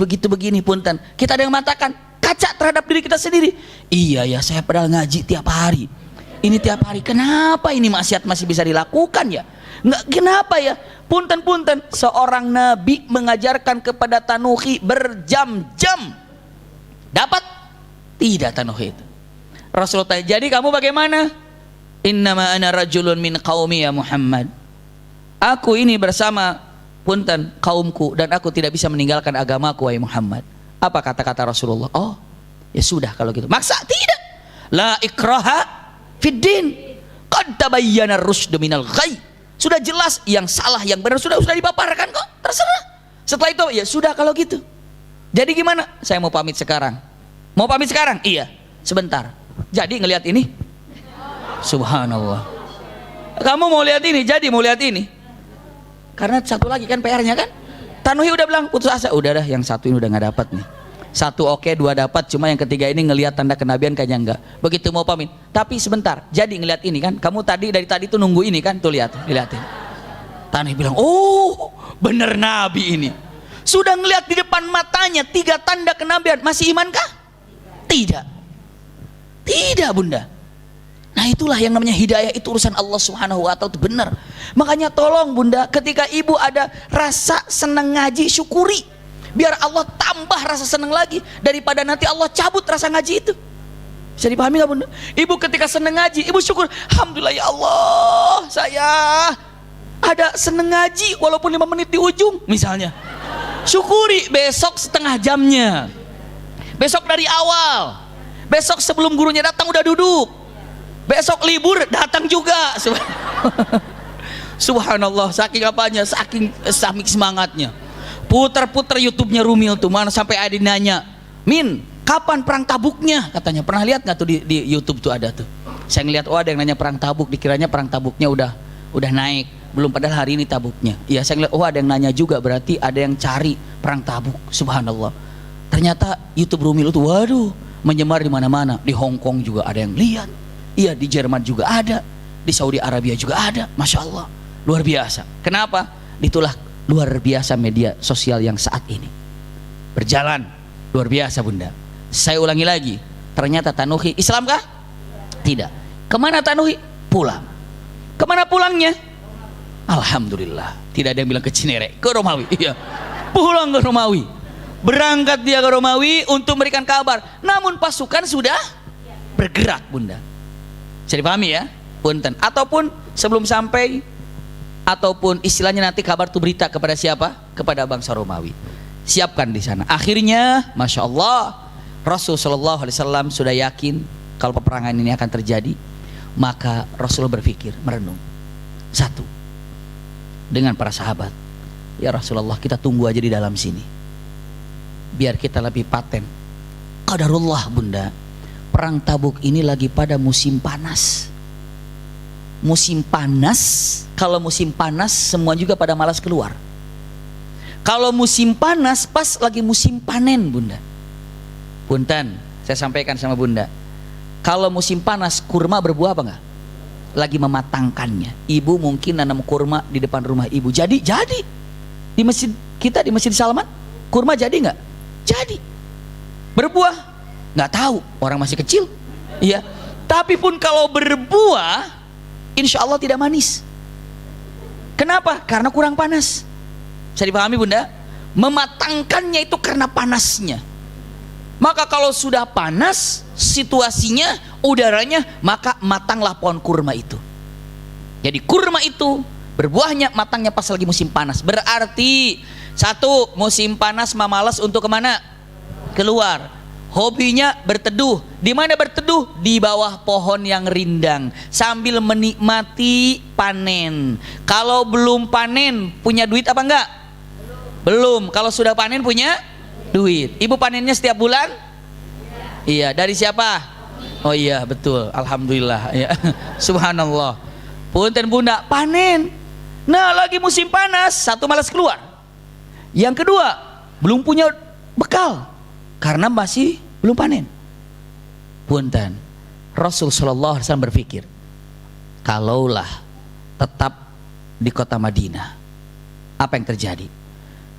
[SPEAKER 1] punten. Kita ada yang mengatakan kaca terhadap diri kita sendiri. Iya ya, saya padahal ngaji tiap hari. Ini tiap hari, kenapa ini maksiat masih bisa dilakukan ya? Nggak, kenapa ya? Punten, seorang Nabi mengajarkan kepada Tanuhi berjam-jam. Dapat? Tidak Tanuhi itu. Rasulullah tanya, jadi kamu bagaimana? Innama ana rajulun min qaumi ya Muhammad. Aku ini bersama punten kaumku dan aku tidak bisa meninggalkan agamaku wahai Muhammad. Apa kata-kata Rasulullah? Oh, ya sudah kalau gitu. Maksa? Tidak. La ikraha fiddin. Qad tabayyana ar-rusydu minal ghayy. Sudah jelas yang salah yang benar sudah dipaparkan kok. Terserah. Setelah itu ya sudah kalau gitu. Jadi gimana? Saya mau pamit sekarang. Mau pamit sekarang? Iya. Sebentar. Jadi ngelihat ini? Subhanallah. Kamu mau lihat ini? Jadi mau lihat ini? Karena satu lagi kan PR-nya kan. Tanuhi udah bilang putus asa, udah dah yang satu ini udah nggak dapat nih. Satu oke, dua dapat, cuma yang ketiga ini ngelihat tanda kenabian kayaknya enggak. Begitu mau pamit, tapi sebentar, jadi ngelihat ini kan. Kamu dari tadi tuh nunggu ini kan, tuh lihatin. Tanuhi bilang, oh bener Nabi ini. Sudah ngelihat di depan matanya 3 tanda kenabian, masih imankah? Tidak Bunda. Nah itulah yang namanya hidayah, itu urusan Allah Subhanahu wa ta'ala, itu benar. Makanya tolong Bunda, ketika ibu ada rasa senang ngaji, syukuri. Biar Allah tambah rasa senang lagi, daripada nanti Allah cabut rasa ngaji itu. Bisa dipahami gak Bunda? Ibu ketika senang ngaji, ibu syukur, alhamdulillah ya Allah, saya ada seneng ngaji walaupun 5 menit di ujung misalnya. Syukuri besok setengah jamnya. Besok dari awal. Besok sebelum gurunya datang udah duduk. Besok libur datang juga. Subhanallah, saking apanya, saking semangatnya. Puter-puter YouTube-nya Rumil tuh, mana sampai ada nanya, Min, kapan perang Tabuknya? Katanya, pernah lihat nggak tuh di YouTube tuh ada tuh. Saya ngeliat, oh ada yang nanya perang Tabuk, dikiranya perang Tabuknya udah naik, belum, padahal hari ini Tabuknya. Iya, saya ngeliat, oh ada yang nanya juga, berarti ada yang cari perang Tabuk. Subhanallah. Ternyata YouTube Rumil itu, waduh, menyebar di mana-mana. Di Hong Kong juga ada yang lihat. Iya, di Jerman juga ada, di Saudi Arabia juga ada. Masya Allah, luar biasa. Kenapa? Itulah luar biasa media sosial yang saat ini berjalan. Luar biasa Bunda. Saya ulangi lagi, ternyata Tanuhi Islam kah? Tidak. Kemana Tanuhi? Pulang. Kemana pulangnya? Alhamdulillah, tidak ada yang bilang ke Cinere, ke Romawi. Iya, pulang ke Romawi. Berangkat dia ke Romawi untuk memberikan kabar. Namun pasukan sudah bergerak Bunda. Bisa dipahami ya? Punten. Ataupun sebelum sampai, ataupun istilahnya nanti kabar itu berita kepada siapa? Kepada bangsa Romawi. Siapkan di sana. Akhirnya, masya Allah, Rasulullah SAW sudah yakin kalau peperangan ini akan terjadi. Maka Rasulullah berpikir, merenung. Satu, dengan para sahabat, ya Rasulullah, kita tunggu aja di dalam sini. Biar kita lebih paten. Qadarullah Bunda, perang Tabuk ini lagi pada musim panas. Musim panas, kalau musim panas semua juga pada malas keluar. Kalau musim panas pas lagi musim panen Bunda. Punten, saya sampaikan sama Bunda, kalau musim panas kurma berbuah apa enggak? Lagi mematangkannya. Ibu mungkin nanam kurma di depan rumah ibu. Jadi di masjid kita, di Masjid Salman, kurma jadi enggak? Jadi. Berbuah? Nggak tahu, orang masih kecil. Iya. Tapi pun kalau berbuah, insya Allah tidak manis. Kenapa? Karena kurang panas. Bisa dipahami Bunda? Mematangkannya itu karena panasnya. Maka kalau sudah panas situasinya, udaranya, maka matanglah pohon kurma itu. Jadi kurma itu berbuahnya, matangnya pas lagi musim panas. Berarti satu, musim panas malas untuk kemana? Keluar. Hobinya berteduh. Di mana berteduh? Di bawah pohon yang rindang sambil menikmati panen. Kalau belum panen punya duit apa enggak? Belum. Kalau sudah panen punya duit. Ibu panennya setiap bulan? Iya. Dari siapa? Oh iya, betul. Alhamdulillah ya. Subhanallah. Punten Bunda, panen. Nah, lagi musim panas, satu malas keluar. Yang kedua, belum punya bekal karena masih belum panen. Punten, Rasul sallallahu alaihi wasallam berpikir, kalaulah tetap di kota Madinah, apa yang terjadi?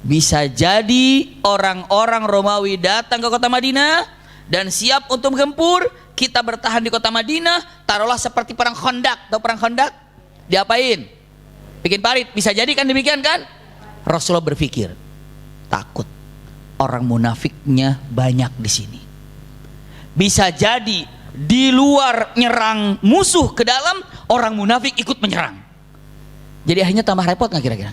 [SPEAKER 1] Bisa jadi orang-orang Romawi datang ke kota Madinah dan siap untuk menggempur. Kita bertahan di kota Madinah, taruhlah seperti perang Khandaq. Tahu perang Khandaq? Diapain? Bikin parit. Bisa jadi kan demikian kan? Rasulullah berpikir, takut orang munafiknya banyak di sini. Bisa jadi di luar nyerang musuh, ke dalam orang munafik ikut menyerang. Jadi akhirnya tambah repot nggak kira-kira?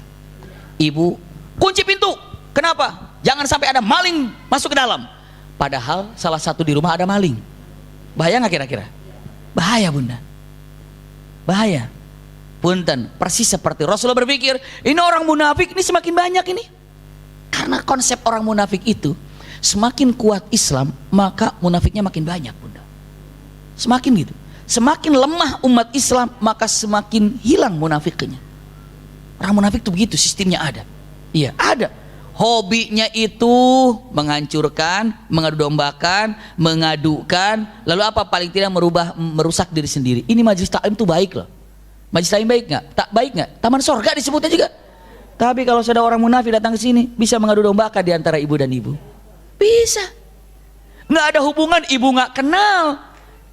[SPEAKER 1] Ibu kunci pintu. Kenapa? Jangan sampai ada maling masuk ke dalam. Padahal salah satu di rumah ada maling. Bahaya nggak kira-kira? Bahaya Bunda. Bahaya. Punten, persis seperti Rasulullah berpikir, ini orang munafik ini semakin banyak ini. Karena konsep orang munafik itu, semakin kuat Islam, maka munafiknya makin banyak Bunda. Semakin gitu. Semakin lemah umat Islam, maka semakin hilang munafiknya. Orang munafik itu begitu, sistemnya ada. Iya, ada. Hobinya itu menghancurkan, mengadu dombakan, mengadukan, lalu apa? Paling tidak merusak diri sendiri. Ini majelis taklim itu baik loh. Majelis taklim baik nggak? Tak baik nggak? Taman sorga disebutnya juga. Tapi kalau sudah orang munafik datang ke sini, bisa mengadu dombakan di antara ibu dan ibu. Bisa. Nggak ada hubungan, ibu nggak kenal,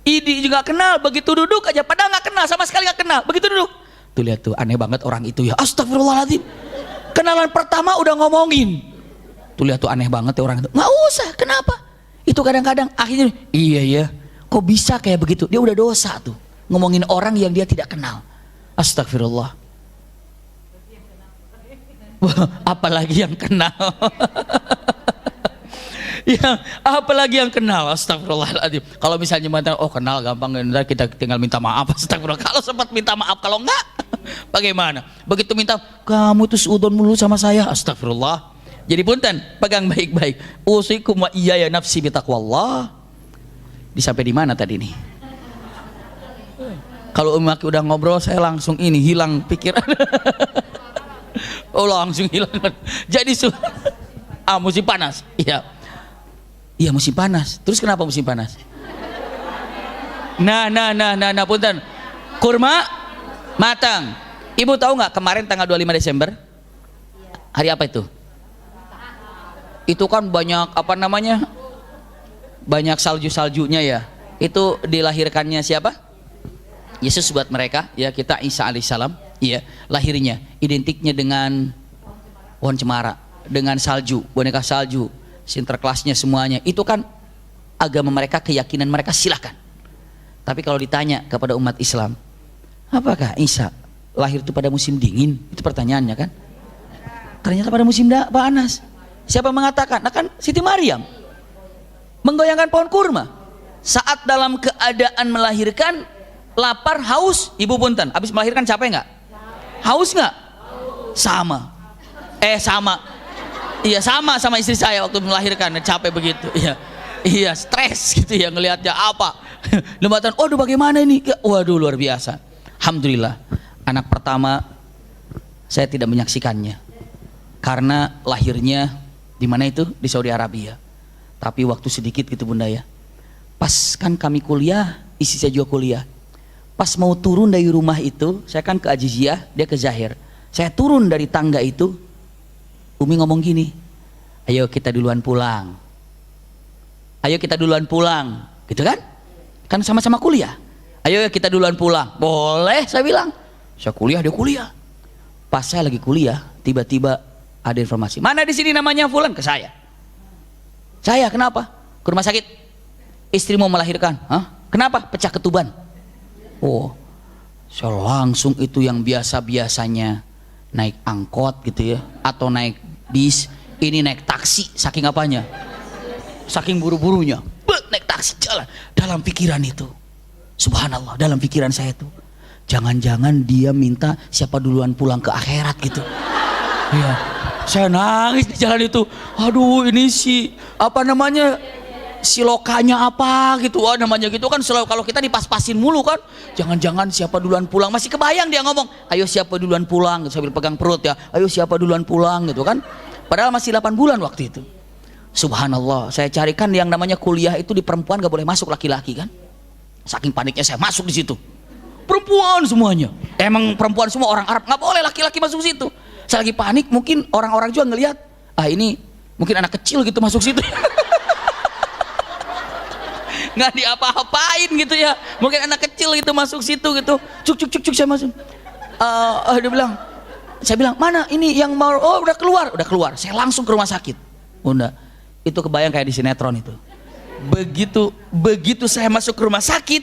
[SPEAKER 1] idi juga kenal, begitu duduk aja, padahal nggak kenal, sama sekali nggak kenal, begitu duduk. Tuh lihat tuh, aneh banget orang itu ya. Astagfirullahaladzim. Kenalan pertama udah ngomongin. Tuh lihat tuh, aneh banget ya orang itu. Nggak usah, kenapa? Itu kadang-kadang akhirnya, iya ya, kok bisa kayak begitu? Dia udah dosa tuh, ngomongin orang yang dia tidak kenal. Astagfirullah. Wah, apalagi yang kenal. Ya, apalagi yang kenal. Astagfirullahaladzim. Kalau misalnya mantan, oh kenal gampang, kita tinggal minta maaf. Astagfirullah. Kalau sempat minta maaf, kalau enggak, bagaimana? Begitu minta, kamu tuh seudon mulu sama saya. Astagfirullah. Jadi punten, pegang baik-baik. Usikum wa iyaya nafsi bitaqwallah. Disampai di mana tadi nih? Kalau Umi Aki udah ngobrol, saya langsung ini hilang pikiran. Oh, langsung hilang. Jadi musim panas. Iya. Iya, musim panas. Terus kenapa musim panas? Nah, punten. Kurma matang. Ibu tahu nggak kemarin tanggal 25 Desember? Hari apa itu? Itu kan banyak apa namanya? Banyak salju-saljunya ya. Itu dilahirkannya siapa? Yesus buat mereka, ya, kita Isa alaihissalam, iya, lahirnya identiknya dengan pohon cemara, dengan salju, boneka salju, Sinterklasnya semuanya. Itu kan agama mereka, keyakinan mereka, silahkan. Tapi kalau ditanya kepada umat Islam, apakah Isa lahir itu pada musim dingin? Itu pertanyaannya kan? Ternyata pada musim panas. Siapa mengatakan? Nah kan Siti Maryam menggoyangkan pohon kurma saat dalam keadaan melahirkan, lapar, haus, ibu punten, habis melahirkan capek nggak? Haus nggak? Sama. Sama. Iya, sama istri saya waktu melahirkan, capek begitu. Iya, stres gitu ya ngelihatnya apa. Lembatan, waduh bagaimana ini? Waduh luar biasa. Alhamdulillah, anak pertama saya tidak menyaksikannya karena lahirnya di mana itu? Di Saudi Arabia. Tapi waktu sedikit gitu bunda ya. Pas kan kami kuliah, istri saya juga kuliah. Pas mau turun dari rumah itu, saya kan ke Ajiziyah, dia ke Zahir. Saya turun dari tangga itu, Umi ngomong gini, ayo kita duluan pulang. Ayo kita duluan pulang, gitu kan? Kan sama-sama kuliah. Ayo kita duluan pulang. Boleh, saya bilang. Saya kuliah, dia kuliah. Pas saya lagi kuliah, tiba-tiba ada informasi. Mana di sini namanya Fulan? Ke saya. Saya kenapa? Ke rumah sakit. Istri mau melahirkan. Hah? Kenapa? Pecah ketuban. Oh, saya langsung itu yang biasa-biasanya naik angkot gitu ya, atau naik bis, ini naik taksi, saking apanya? Saking buru-burunya, naik taksi jalan. Dalam pikiran itu, subhanallah, dalam pikiran saya itu, jangan-jangan dia minta siapa duluan pulang ke akhirat gitu. Iya, saya nangis di jalan itu. Aduh, ini si apa namanya? Si lokanya apa gitu, namanya gitu kan. Selalu kalau kita dipas-pasin mulu kan, jangan-jangan siapa duluan pulang, masih kebayang dia ngomong, ayo siapa duluan pulang gitu, sambil pegang perut ya, ayo siapa duluan pulang gitu kan, padahal masih 8 bulan waktu itu. Subhanallah, saya carikan yang namanya kuliah itu di perempuan gak boleh masuk laki-laki kan, saking paniknya saya masuk di situ, perempuan semuanya, emang perempuan semua, orang Arab, nggak boleh laki-laki masuk situ. Saya lagi panik, mungkin orang-orang juga ngelihat, ini mungkin anak kecil gitu masuk situ. Nggak diapa-apain gitu ya, mungkin anak kecil gitu masuk situ gitu, cuk saya masuk. Dia bilang, saya bilang mana ini yang mau? Oh udah keluar, saya langsung ke rumah sakit. Bunda, itu kebayang kayak di sinetron itu. Begitu saya masuk ke rumah sakit,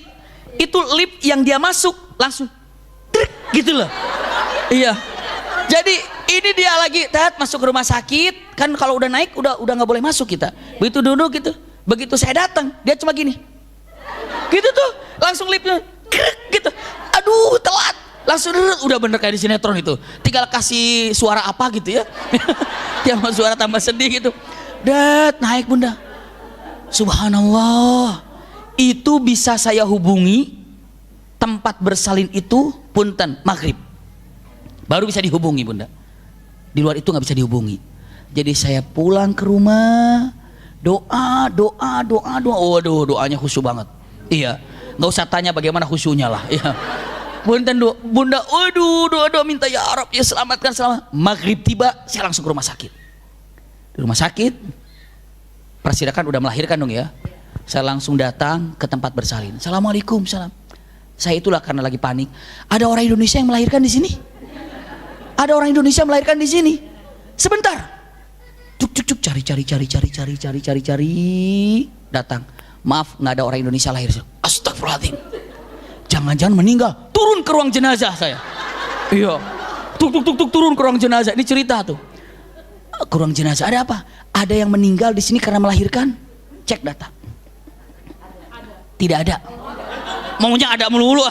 [SPEAKER 1] itu lift yang dia masuk langsung trik gitu loh. Iya, jadi ini dia lagi masuk ke rumah sakit kan, kalau udah naik udah nggak boleh masuk kita. Begitu duduk gitu, begitu saya datang dia cuma gini gitu tuh, langsung lipnya gitu, aduh telat, langsung udah bener kayak di sinetron itu, tinggal kasih suara apa gitu ya. Yang suara tambah sedih gitu, naik bunda. Subhanallah, itu bisa saya hubungi tempat bersalin itu punten maghrib baru bisa dihubungi bunda, di luar itu nggak bisa dihubungi. Jadi saya pulang ke rumah, doa, waduh doanya khusyuk banget. Iya, nggak usah tanya bagaimana khusyuknya lah. Iya, bunda, waduh doa minta ya Arab ya selamatkan selamat. Maghrib tiba, saya langsung ke rumah sakit. Di rumah sakit, persidakan udah melahirkan dong ya. Saya langsung datang ke tempat bersalin. Assalamualaikum, salam. Saya itulah karena lagi panik. Ada orang Indonesia yang melahirkan di sini. Ada orang Indonesia melahirkan di sini. Sebentar. Cuk cari. Datang. Maaf, nggak ada orang Indonesia lahir. Astagfirullahaladzim. Jangan-jangan meninggal. Turun ke ruang jenazah saya. Iya. Tuk turun ke ruang jenazah. Ini cerita tuh. Ke ruang jenazah ada apa? Ada yang meninggal di sini karena melahirkan? Cek data. Tidak ada. Maunya ada melulu.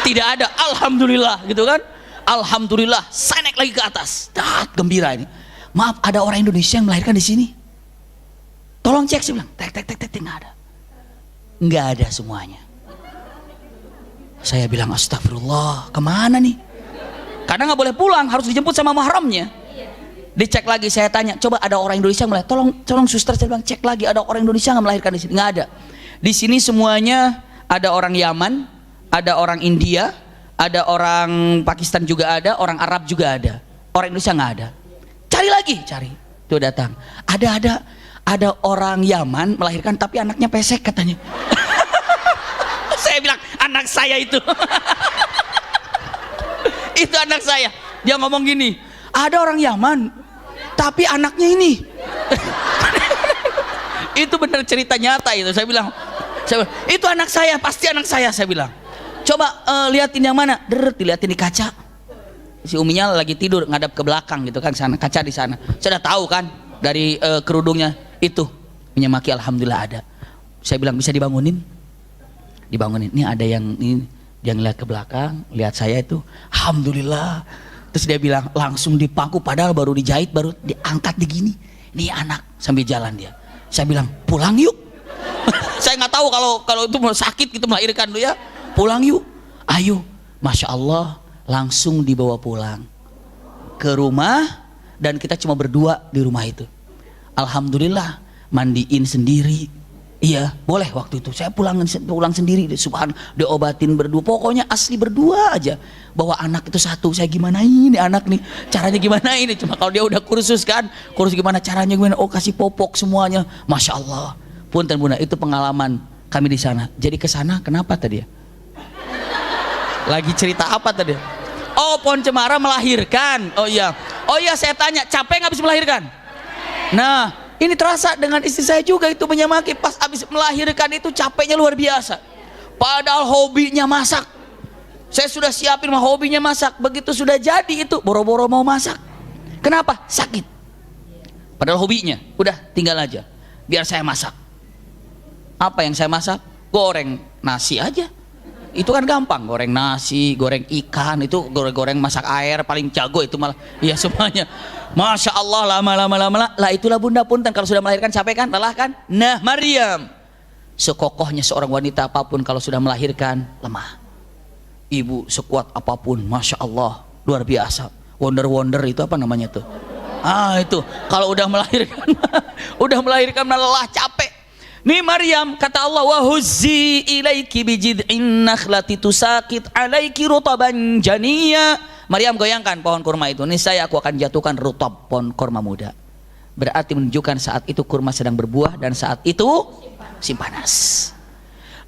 [SPEAKER 1] Tidak ada. Alhamdulillah gitu kan? Alhamdulillah. Saya naik lagi ke atas. Gembira ini. Maaf, ada orang Indonesia yang melahirkan di sini. Tolong cek, saya bilang. Tek, nggak ada. Nggak ada semuanya. Saya bilang astagfirullah, kemana nih? Karena nggak boleh pulang, harus dijemput sama mahramnya. Dicek lagi, saya tanya, coba ada orang Indonesia melahirkan? Tolong suster, saya bilang cek lagi, ada orang Indonesia nggak melahirkan di sini? Nggak ada. Di sini semuanya ada orang Yaman, ada orang India, ada orang Pakistan juga ada, orang Arab juga ada. Orang Indonesia nggak ada. Cari lagi, cari. Tuh datang. Ada orang Yaman melahirkan tapi anaknya pesek katanya. Saya bilang anak saya itu. Itu anak saya. Dia ngomong gini, ada orang Yaman tapi anaknya ini. Itu benar cerita nyata itu. Saya bilang itu anak saya, pasti anak saya bilang. Coba liatin yang mana? Diliatin di kaca. Si Uminya lagi tidur ngadap ke belakang gitu kan, sana kaca di sana. Saya udah tahu kan dari kerudungnya itu menyemaki. Alhamdulillah ada. Saya bilang bisa dibangunin. Ini ada yang ini, dia ngeliat ke belakang, lihat saya itu, alhamdulillah. Terus dia bilang langsung dipangku, padahal baru dijahit, baru diangkat begini. Nih anak, sambil jalan dia. Saya bilang pulang yuk. Saya nggak tahu kalau itu sakit gitu melahirkan tuh ya. Pulang yuk, ayo. Masya Allah, langsung dibawa pulang ke rumah dan kita cuma berdua di rumah itu. Alhamdulillah, mandiin sendiri. Iya, boleh waktu itu. Saya pulang sendiri, subhan, diobatin berdua. Pokoknya asli berdua aja. Bahwa anak itu satu, saya gimana ini anak nih, caranya gimana ini. Cuma kalau dia udah kursus kan, kursus gimana caranya gimana. Oh kasih popok semuanya, masya Allah. Punten bunda, itu pengalaman kami di sana. Jadi ke sana kenapa tadi ya? Lagi cerita apa tadi? Oh pohon cemara melahirkan. Oh iya saya tanya, capek nggak habis melahirkan? Nah. Ini terasa dengan istri saya juga itu menyemaki. Pas habis melahirkan itu capeknya luar biasa. Padahal hobinya masak. Saya sudah siapin mah hobinya masak. Begitu sudah jadi itu boro-boro mau masak. Kenapa? Sakit. Padahal hobinya. Udah tinggal aja. Biar saya masak. Apa yang saya masak? Goreng nasi aja. Itu kan gampang. Goreng nasi, goreng ikan. Itu goreng masak air paling jago itu malah. Iya semuanya. Masya Allah lama. Lah itulah bunda punten kalau sudah melahirkan capek kan, lelah kan. Nah Maryam sekokohnya seorang wanita apapun kalau sudah melahirkan lemah. Ibu sekuat apapun, masya Allah luar biasa. Wonder itu apa namanya tuh? Itu kalau udah melahirkan lelah capek. Nih Maryam kata Allah, wa huzzi ilaiki bijid'in nakhlati tusaqit alaiki rutaban janiyya. Maryam goyangkan pohon kurma itu. Niscaya aku akan jatuhkan rutab, pohon kurma muda. Berarti menunjukkan saat itu kurma sedang berbuah dan saat itu musim panas.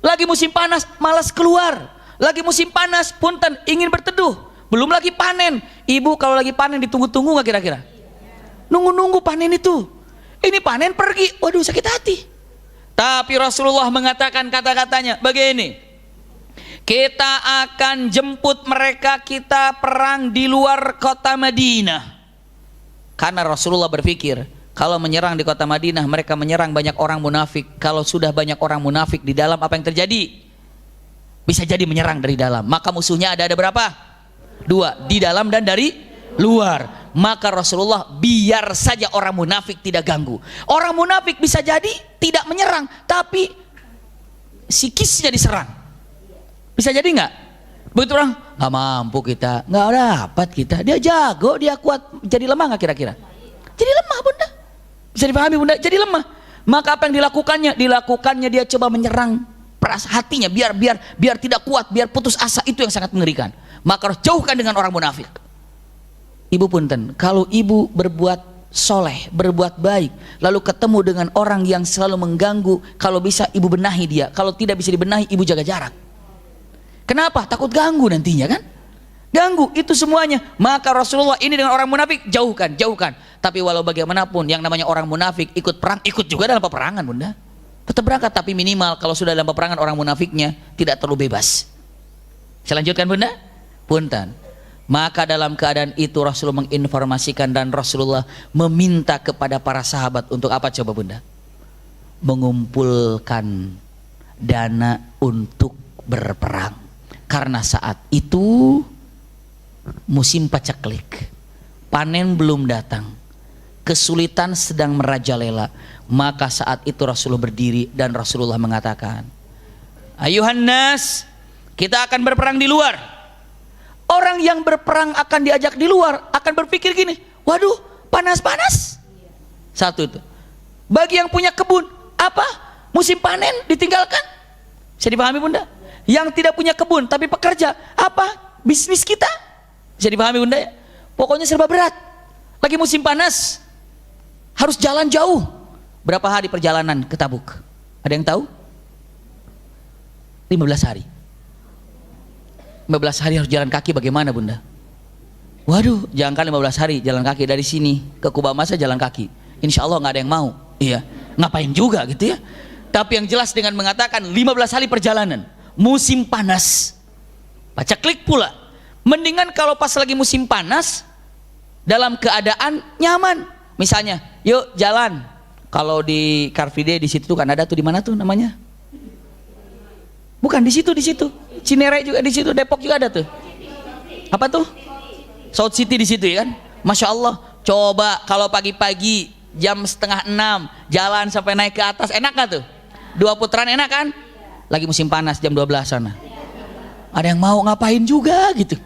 [SPEAKER 1] Lagi musim panas malas keluar. Lagi musim panas punten ingin berteduh. Belum lagi panen. Ibu kalau lagi panen ditunggu-tunggu nggak kira-kira? Nunggu-nunggu panen itu. Ini panen pergi. Waduh sakit hati. Tapi Rasulullah mengatakan kata-katanya begini. Kita akan jemput mereka, kita perang di luar kota Madinah. Karena Rasulullah berpikir, kalau menyerang di kota Madinah, mereka menyerang banyak orang munafik. Kalau sudah banyak orang munafik di dalam, apa yang terjadi? Bisa jadi menyerang dari dalam. Maka musuhnya ada berapa? 2, di dalam dan dari luar. Maka Rasulullah biar saja orang munafik tidak ganggu. Orang munafik bisa jadi tidak menyerang, tapi psikisnya diserang. Bisa jadi nggak? Begitu orang nggak mampu kita, nggak dapat kita. Dia jago, dia kuat, jadi lemah nggak kira-kira? Jadi lemah bunda. Bisa dipahami bunda? Jadi lemah. Maka apa yang dilakukannya? Dilakukannya dia coba menyerang hatinya, biar tidak kuat, biar putus asa. Itu yang sangat mengerikan. Maka harus jauhkan dengan orang munafik. Ibu punten, kalau ibu berbuat soleh, berbuat baik, lalu ketemu dengan orang yang selalu mengganggu, kalau bisa ibu benahi dia. Kalau tidak bisa dibenahi, ibu jaga jarak. Kenapa? Takut ganggu nantinya kan? Ganggu itu semuanya. Maka Rasulullah ini dengan orang munafik jauhkan. Tapi walau bagaimanapun yang namanya orang munafik ikut perang, ikut juga dalam peperangan bunda. Tetap berangkat, tapi minimal kalau sudah dalam peperangan orang munafiknya tidak terlalu bebas. Saya lanjutkan bunda. Punten. Maka dalam keadaan itu Rasulullah menginformasikan dan Rasulullah meminta kepada para sahabat untuk apa coba bunda? Mengumpulkan dana untuk berperang. Karena saat itu musim paceklik, panen belum datang, kesulitan sedang merajalela. Maka saat itu Rasulullah berdiri dan Rasulullah mengatakan, ayuhan nas, kita akan berperang di luar. Orang yang berperang akan diajak di luar akan berpikir gini, waduh panas-panas. Satu itu. Bagi yang punya kebun, apa? Musim panen ditinggalkan. Bisa dipahami bunda? Yang tidak punya kebun tapi pekerja, apa? Bisnis kita. Bisa dipahami bunda ya? Pokoknya serba berat. Lagi musim panas, harus jalan jauh. Berapa hari perjalanan ke Tabuk? Ada yang tahu? 15 hari. 15 hari harus jalan kaki, bagaimana bunda? Waduh, jangankan 15 hari jalan kaki dari sini ke Kubah Masa jalan kaki. Insya Allah nggak ada yang mau. Iya, ngapain juga gitu ya. Tapi yang jelas dengan mengatakan 15 hari perjalanan, musim panas, paceklik pula. Mendingan kalau pas lagi musim panas, dalam keadaan nyaman. Misalnya, yuk jalan. Kalau di Car Free Day di situ kan ada tuh, di mana tuh namanya? Bukan di situ, di situ. Cinere juga di situ, Depok juga ada tuh. Apa tuh? South City di situ ya kan? Masya Allah. Coba kalau pagi-pagi jam 5:30 jalan sampai naik ke atas, enak gak tuh? 2 putaran enak kan? Lagi musim panas jam 12 sana. Ada yang mau ngapain juga gitu.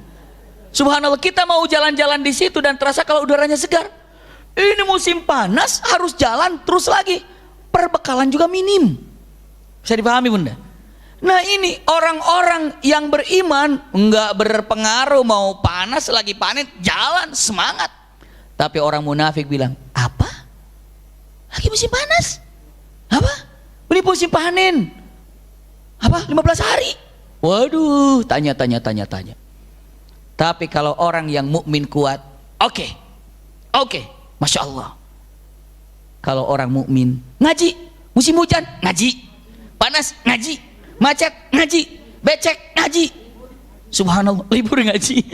[SPEAKER 1] Subhanallah, kita mau jalan-jalan di situ dan terasa kalau udaranya segar. Ini musim panas harus jalan terus lagi. Perbekalan juga minim. Bisa dipahami bunda? Nah ini orang-orang yang beriman enggak berpengaruh mau panas lagi panen, jalan semangat. Tapi orang munafik bilang, apa? Lagi musim panas? Apa? Ini musim panen. Apa? 15 hari? Waduh, tanya. Tapi kalau orang yang mukmin kuat, oke, masya Allah. Kalau orang mukmin ngaji, musim hujan ngaji, panas ngaji, macet ngaji, becek ngaji, subhanallah, libur ngaji.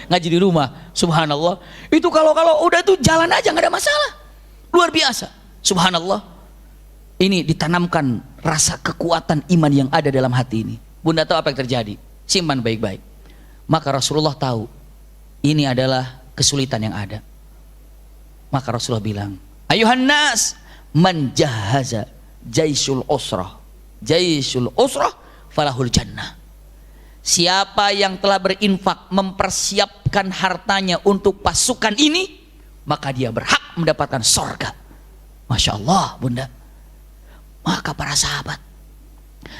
[SPEAKER 1] Ngaji di rumah, subhanallah. Itu kalau udah tuh jalan aja nggak ada masalah, luar biasa, subhanallah. Ini ditanamkan rasa kekuatan iman yang ada dalam hati ini. Bunda tahu apa yang terjadi? Simpan baik-baik. Maka Rasulullah tahu ini adalah kesulitan yang ada. Maka Rasulullah bilang, ayuhan nas, man jahaza jaisul usrah falahul jannah. Siapa yang telah berinfak mempersiapkan hartanya untuk pasukan ini, maka dia berhak mendapatkan sorga. Masya Allah bunda. Maka para sahabat,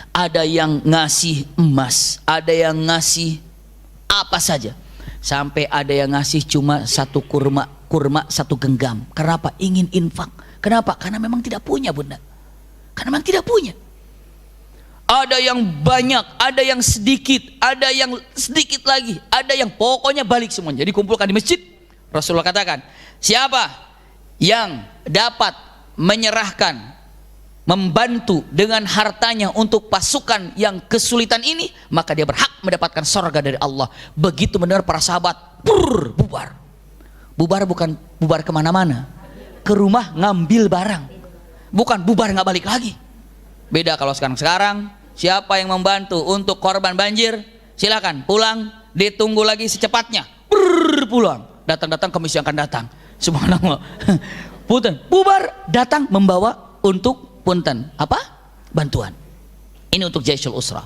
[SPEAKER 1] ada yang ngasih emas, ada yang ngasih apa saja, sampai ada yang ngasih cuma satu kurma 1 genggam. Kenapa? Ingin infak. Kenapa? Karena memang tidak punya bunda. Karena memang tidak punya. Ada yang banyak, ada yang sedikit, ada yang sedikit lagi, ada yang pokoknya balik semuanya. Jadi kumpulkan di masjid. Rasulullah katakan, siapa yang dapat menyerahkan, membantu dengan hartanya untuk pasukan yang kesulitan ini, maka dia berhak mendapatkan sorga dari Allah. Begitu mendengar para sahabat, bubar. Bubar bukan bubar kemana-mana, ke rumah ngambil barang, bukan bubar nggak balik lagi. Beda kalau sekarang siapa yang membantu untuk korban banjir, silakan pulang, ditunggu lagi secepatnya, pulang, datang komisi yang akan datang, subhanallah. Punten, bubar, datang membawa untuk punten apa? Bantuan. Ini untuk Jaisul Usra.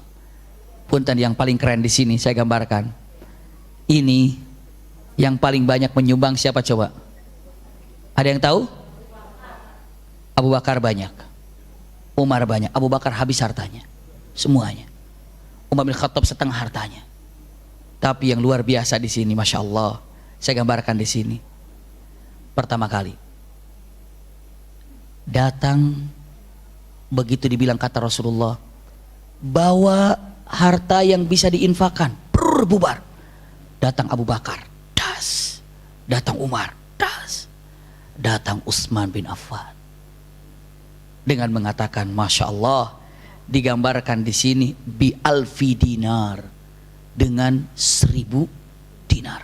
[SPEAKER 1] Punten, yang paling keren di sini saya gambarkan. Ini yang paling banyak menyumbang siapa coba? Ada yang tahu? Abu Bakar banyak, Umar banyak. Abu Bakar habis hartanya, semuanya. Umar bin Khattab setengah hartanya. Tapi yang luar biasa di sini, masya Allah, saya gambarkan di sini. Pertama kali datang, begitu dibilang kata Rasulullah, bawa harta yang bisa diinfakkan, bubar. Datang Abu Bakar, das. Datang Umar, das. Datang Utsman bin Affan dengan mengatakan, masya Allah, digambarkan di sini bi alfi dinar, dengan 1000 dinar.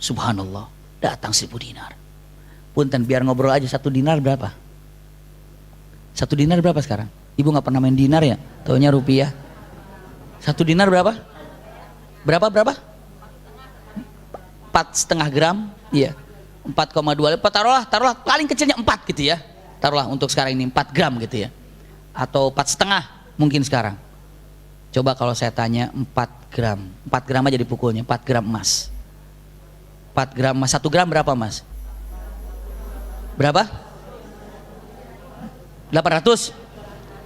[SPEAKER 1] Subhanallah, datang 1.000 dinar. Punten, biar ngobrol aja, 1 dinar berapa? 1 dinar berapa sekarang? Ibu nggak pernah main dinar ya? Taunya rupiah. 1 dinar berapa? Berapa? 4,5 gram, iya. 4,2. Taruhlah paling kecilnya 4 gitu ya. Taruhlah untuk sekarang ini 4 gram gitu ya. Atau 4,5 mungkin sekarang. Coba kalau saya tanya 4 gram. 4 gram aja dipukulnya, 4 gram emas. 4 gram emas, 1 gram berapa mas? Berapa? 800?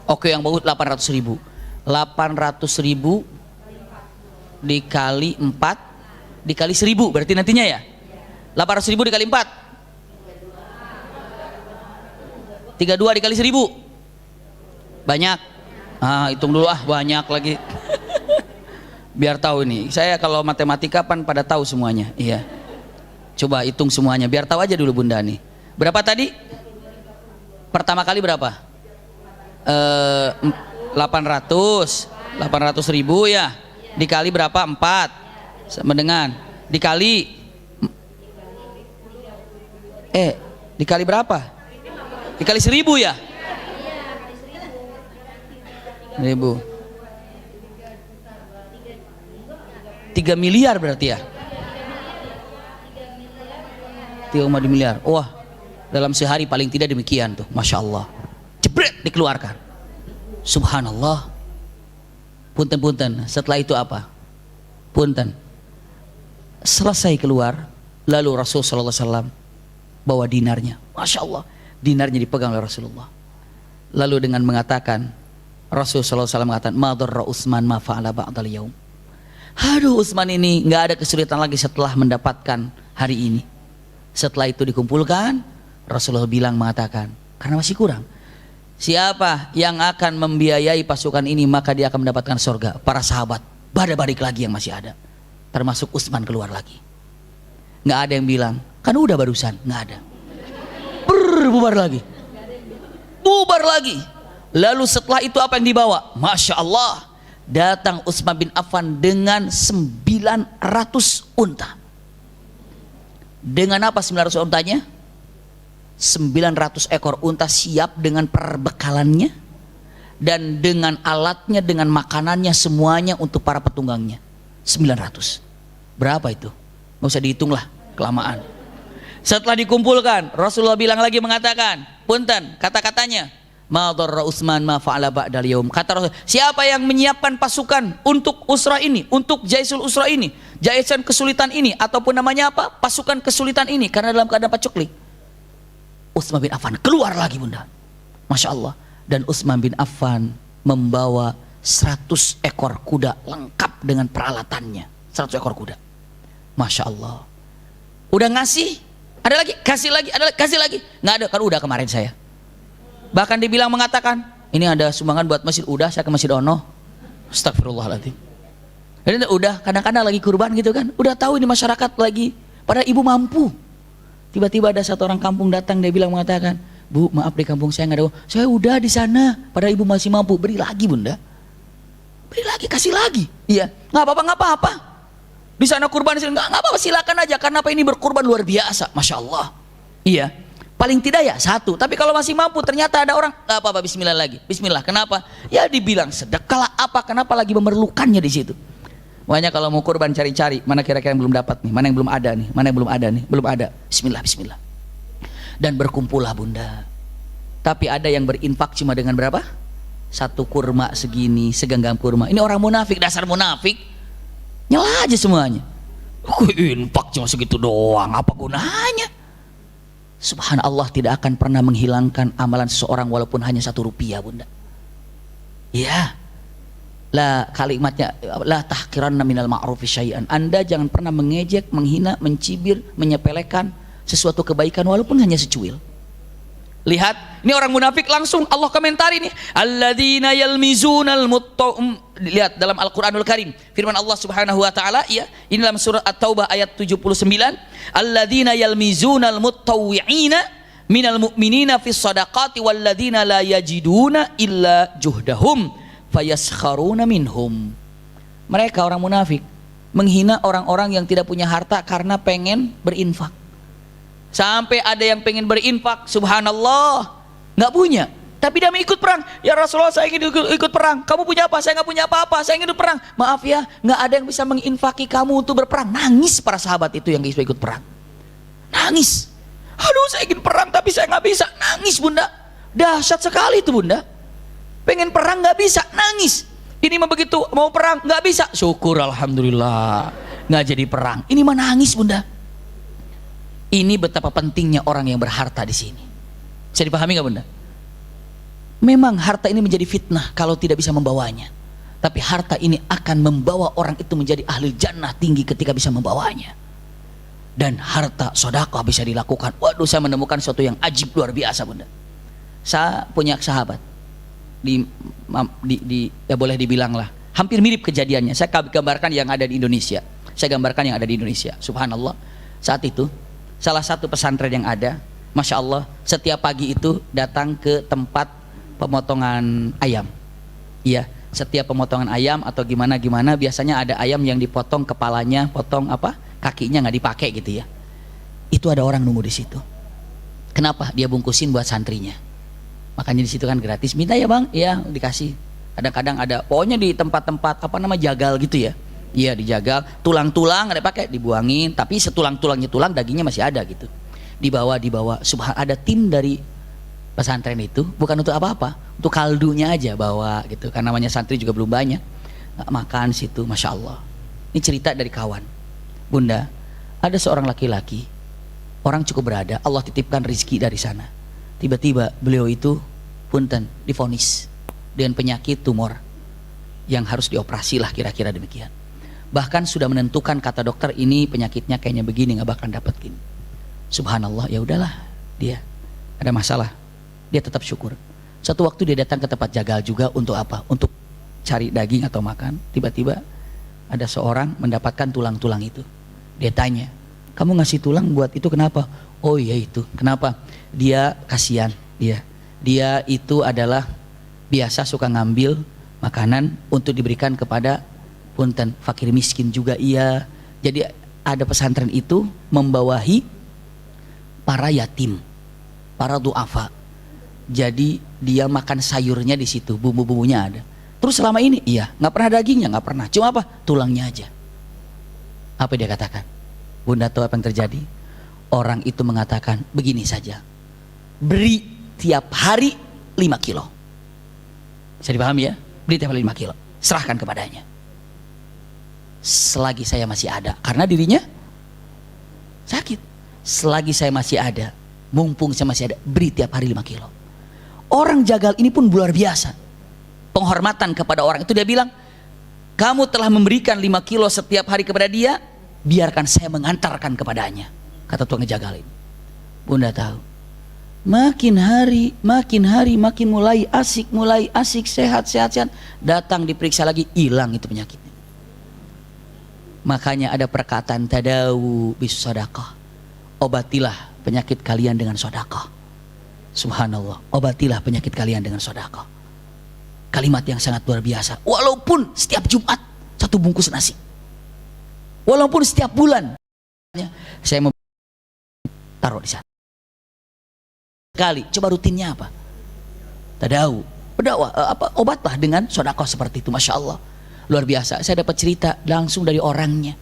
[SPEAKER 1] Oke, yang bagus 800.000. 800.000 dikali 4 dikali 1.000 berarti nantinya ya? 800.000 dikali 4 32 dikali 1.000 banyak. Hitung dulu banyak lagi. Biar tahu ini, saya kalau matematika pada tahu semuanya. Iya, coba hitung semuanya biar tahu aja dulu bunda nih. Berapa tadi? Pertama kali berapa? 800.000 ya, dikali berapa? 4 sama dengan dikali dikali berapa? Dikali 1.000 ya? 1.000 3 miliar berarti ya? 3,2 miliar. Wah, dalam sehari paling tidak demikian tuh, Masya Allah. Jebret dikeluarkan. Subhanallah. Punten, setelah itu apa? Punten, selesai keluar, lalu Rasul sallallahu alaihi wasallam bawa dinarnya. Masya Allah, dinarnya dipegang oleh Rasulullah. Lalu dengan mengatakan, Rasul sallallahu alaihi wasallam mengatakan, ma dharra Utsman ma fa'ala ba'dal yaum. Aduh, Utsman ini nggak ada kesulitan lagi setelah mendapatkan hari ini. Setelah itu dikumpulkan, Rasulullah mengatakan, karena masih kurang, siapa yang akan membiayai pasukan ini maka dia akan mendapatkan surga. Para sahabat balik lagi yang masih ada, termasuk Utsman keluar lagi. Nggak ada yang bilang, kan udah barusan, nggak ada. Bubar lagi. Lalu setelah itu apa yang dibawa? Masya Allah, datang Utsman bin Affan dengan 900 unta. Dengan apa 900 untanya? 900 ekor unta siap dengan perbekalannya dan dengan alatnya, dengan makanannya, semuanya untuk para petunggangnya. 900. Berapa itu? Nggak usah dihitung lah, kelamaan. Setelah dikumpulkan, Rasulullah mengatakan, punten, kata-katanya, ma dharra Utsman ma fa'ala ba'dal yaum. Kata Rasul, siapa yang menyiapkan pasukan untuk usrah ini, untuk jaisul usrah ini, jaisan kesulitan ini, ataupun namanya apa? Pasukan kesulitan ini, karena dalam keadaan pacuklik. Utsman bin Affan keluar lagi bunda. Masya Allah. Dan Utsman bin Affan membawa 100 ekor kuda lengkap dengan peralatannya. 100 ekor kuda. Masya Allah. Udah ngasih? Ada lagi? Kasih lagi? Ada lagi? Kasih lagi? Nggak ada, kan udah kemarin saya. Bahkan dibilang mengatakan, ini ada sumbangan buat masjid. Udah, saya ke Masjid Ono. Astagfirullahaladzim. Jadi udah, kadang-kadang lagi kurban gitu kan. Udah tahu ini masyarakat lagi. Pada ibu mampu. Tiba-tiba ada satu orang kampung datang, dia bilang mengatakan, Bu, maaf di kampung saya nggak ada uang. Saya udah di sana, padahal ibu masih mampu. Beri lagi bunda, beri lagi, kasih lagi. Iya, nggak apa-apa. Di sana kurban, di sini nggak apa-apa, silakan aja. Karena apa, ini berkurban luar biasa, Masya Allah. Iya, paling tidak ya 1. Tapi kalau masih mampu, ternyata ada orang nggak apa-apa, Bismillah lagi. Bismillah, kenapa? Ya dibilang sedekah apa? Kenapa lagi memerlukannya di situ? Makanya kalau mau kurban cari-cari, mana kira-kira yang belum dapat nih, mana yang belum ada nih, mana yang belum ada nih, belum ada. Bismillah. Dan berkumpullah bunda. Tapi ada yang berinfak cuma dengan berapa? 1 kurma segini, segenggam kurma. Ini orang munafik, dasar munafik. Nyala aja semuanya. Infak cuma segitu doang, apa gunanya? Subhanallah, tidak akan pernah menghilangkan amalan seseorang walaupun hanya 1 rupiah bunda. Ya. Lah kalimatnya, la tahqiranna minal ma'rufi syai'an. Anda jangan pernah mengejek, menghina, mencibir, menyepelekan sesuatu kebaikan walaupun hanya secuil. Lihat, ini orang munafik langsung Allah komentari nih. Alladzina yalmizunal lihat dalam Al-Qur'anul Karim, firman Allah Subhanahu wa taala ya, ini dalam surat At-Taubah ayat 79, alladzina yalmizunal mutawwi'ina minal mu'minina fis shadaqati walladzina la yajiduna illa juhdahum fayaskharuna minhum. Mereka orang munafik menghina orang-orang yang tidak punya harta karena pengen berinfak. Sampai ada yang pengen berinfak, subhanallah, nggak punya, tapi dia mau ikut perang. Ya Rasulullah, saya ingin ikut perang. Kamu punya apa? Saya nggak punya apa-apa. Saya ingin ikut perang. Maaf ya, nggak ada yang bisa menginfaki kamu untuk berperang. Nangis para sahabat itu yang bisa ikut perang. Nangis. Aduh, saya ingin perang tapi saya nggak bisa. Nangis bunda. Dahsyat sekali itu bunda. Pengen perang nggak bisa, nangis. Ini mah begitu mau perang nggak bisa. Syukur alhamdulillah nggak jadi perang. Ini mah nangis bunda. Ini betapa pentingnya orang yang berharta di sini. Bisa dipahami nggak bunda? Memang harta ini menjadi fitnah kalau tidak bisa membawanya. Tapi harta ini akan membawa orang itu menjadi ahli jannah tinggi ketika bisa membawanya. Dan harta sedekah bisa dilakukan. Waduh, saya menemukan sesuatu yang ajib luar biasa bunda. Saya punya sahabat ya boleh dibilang lah hampir mirip kejadiannya. Saya gambarkan yang ada di Indonesia. Saya gambarkan yang ada di Indonesia. Subhanallah, saat itu salah satu pesantren yang ada, masya Allah, setiap pagi itu datang ke tempat pemotongan ayam. Iya, setiap pemotongan ayam atau gimana biasanya ada ayam yang dipotong kepalanya, potong apa, kakinya nggak dipakai gitu ya. Itu ada orang nunggu di situ. Kenapa? Dia bungkusin buat santrinya. Makanya di situ kan gratis. Minta ya bang, ya dikasih. Kadang-kadang ada, pokoknya di tempat-tempat apa nama jagal gitu ya. Iya dijagal, tulang-tulang ada pakai, dibuangin. Tapi setulang-tulangnya tulang, dagingnya masih ada gitu. Dibawa. Subhan, ada tim dari pesantren itu bukan untuk apa-apa, untuk kaldunya aja bawa gitu. Karena namanya santri juga belum banyak. Makan situ, masya Allah. Ini cerita dari kawan. Bunda, ada seorang laki-laki, orang cukup berada, Allah titipkan rizki dari sana. Tiba-tiba beliau itu punten divonis dengan penyakit tumor yang harus dioperasi lah, kira-kira demikian. Bahkan sudah menentukan, kata dokter, ini penyakitnya kayaknya begini, nggak bakal dapat gini. Subhanallah, ya udahlah, dia ada masalah, dia tetap syukur. Satu waktu dia datang ke tempat jagal juga untuk apa? Untuk cari daging atau makan. Tiba-tiba ada seorang mendapatkan tulang-tulang itu. Dia tanya, kamu ngasih tulang buat itu kenapa? Oh iya itu, kenapa? Dia kasihan, dia itu adalah biasa suka ngambil makanan untuk diberikan kepada punten fakir miskin juga iya. Jadi ada pesantren itu membawahi para yatim, para duafa. Jadi dia makan sayurnya di situ, bumbu-bumbunya ada. Terus selama ini iya, nggak pernah dagingnya, nggak pernah. Cuma apa? Tulangnya aja. Apa dia katakan? Bunda tahu apa yang terjadi? Orang itu mengatakan begini saja, beri tiap hari 5 kilo. Bisa dipahami ya? Beri tiap hari 5 kilo, serahkan kepadanya. Selagi saya masih ada, karena dirinya sakit. Selagi saya masih ada, mumpung saya masih ada, beri tiap hari 5 kilo. Orang jagal ini pun luar biasa. Penghormatan kepada orang itu, dia bilang, kamu telah memberikan 5 kilo setiap hari kepada dia, biarkan saya mengantarkan kepadanya. Kata tukang jagal ini. Bunda tahu, makin hari makin mulai asik, sehat, datang diperiksa lagi, hilang itu penyakitnya. Makanya ada perkataan tadawu bis sedekah, obatilah penyakit kalian dengan sedekah. Subhanallah, obatilah penyakit kalian dengan sedekah. Kalimat yang sangat luar biasa. Walaupun setiap Jumat 1 bungkus nasi, walaupun setiap bulan saya mau taruh di sana kali. Coba rutinnya apa? Tadawu, berdakwah, obatlah dengan sedekah seperti itu. Masya Allah, luar biasa. Saya dapat cerita langsung dari orangnya,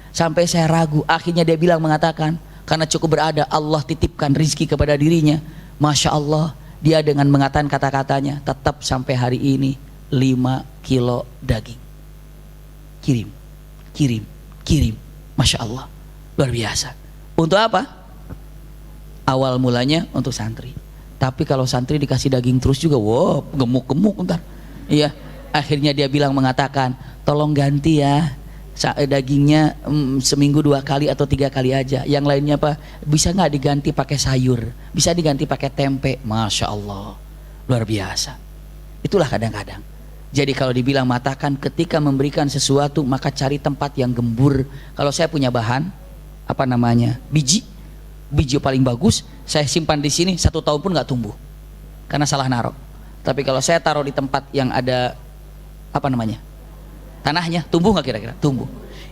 [SPEAKER 1] sampai saya ragu. Akhirnya dia bilang, mengatakan karena cukup berada, Allah titipkan rizki kepada dirinya. Masya Allah, dia dengan mengatakan kata-katanya, tetap sampai hari ini 5 kilo daging kirim. Masya Allah, luar biasa. Untuk apa? Awal mulanya untuk santri. Tapi kalau santri dikasih daging terus juga, wow, gemuk ntar. Iya. Akhirnya dia bilang, mengatakan, tolong ganti ya dagingnya seminggu 2 kali atau 3 kali aja. Yang lainnya apa? Bisa nggak diganti pakai sayur? Bisa diganti pakai tempe? Masya Allah, luar biasa. Itulah kadang-kadang. Jadi kalau dibilang matakan, ketika memberikan sesuatu maka cari tempat yang gembur. Kalau saya punya bahan, apa namanya, biji paling bagus, saya simpan di sini 1 tahun pun nggak tumbuh karena salah naruh. Tapi kalau saya taruh di tempat yang ada apa namanya, tanahnya, tumbuh nggak kira-kira? Tumbuh.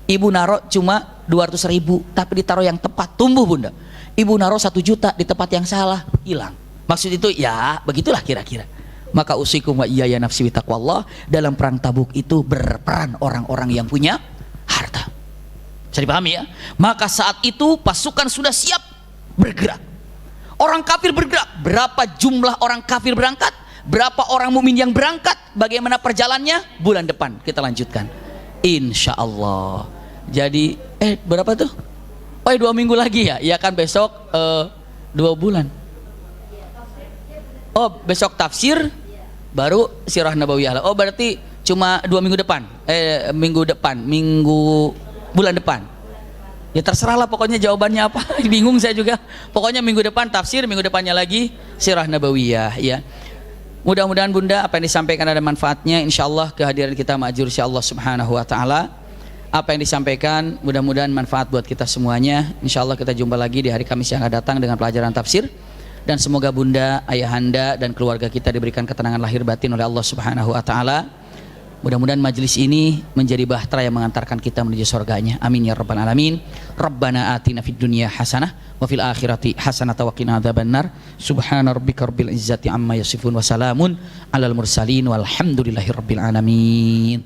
[SPEAKER 1] Ibu naruh cuma 200.000, tapi ditaruh yang tepat, tumbuh bunda. Ibu naruh 1 juta di tempat yang salah, hilang. Maksud itu ya begitulah kira-kira. Maka usikum wa iyaya nafsi bitaqwallah, dalam perang Tabuk itu berperan orang-orang yang punya harta. Bisa dipahami ya? Maka saat itu pasukan sudah siap bergerak. Orang kafir bergerak. Berapa jumlah orang kafir berangkat? Berapa orang mukmin yang berangkat? Bagaimana perjalannya? Bulan depan kita lanjutkan, insya Allah. Jadi berapa tuh? 2 minggu lagi ya? Ya kan besok 2 bulan. Besok tafsir, baru sirah nabawiyah. Berarti cuma 2 minggu depan. Bulan depan. Ya terserah lah pokoknya jawabannya apa. Bingung saya juga. Pokoknya minggu depan tafsir, minggu depannya lagi sirah nabawiyah ya. Mudah-mudahan bunda apa yang disampaikan ada manfaatnya. Insyaallah kehadiran kita ma'ajur Allah subhanahu wa ta'ala. Apa yang disampaikan mudah-mudahan manfaat buat kita semuanya. Insyaallah kita jumpa lagi di hari Kamis yang akan datang dengan pelajaran tafsir. Dan semoga bunda, ayahanda dan keluarga kita diberikan ketenangan lahir batin oleh Allah subhanahu wa ta'ala. Mudah-mudahan majlis ini menjadi bahtera yang mengantarkan kita menuju surganya. Amin ya rabbal alamin. Rabbana atina fid dunya hasanah wa fil akhirati hasanah wa qina adzabannar. Subhana rabbika rabbil izzati amma yasifun wa salamun alal mursalin walhamdulillahi rabbil alamin.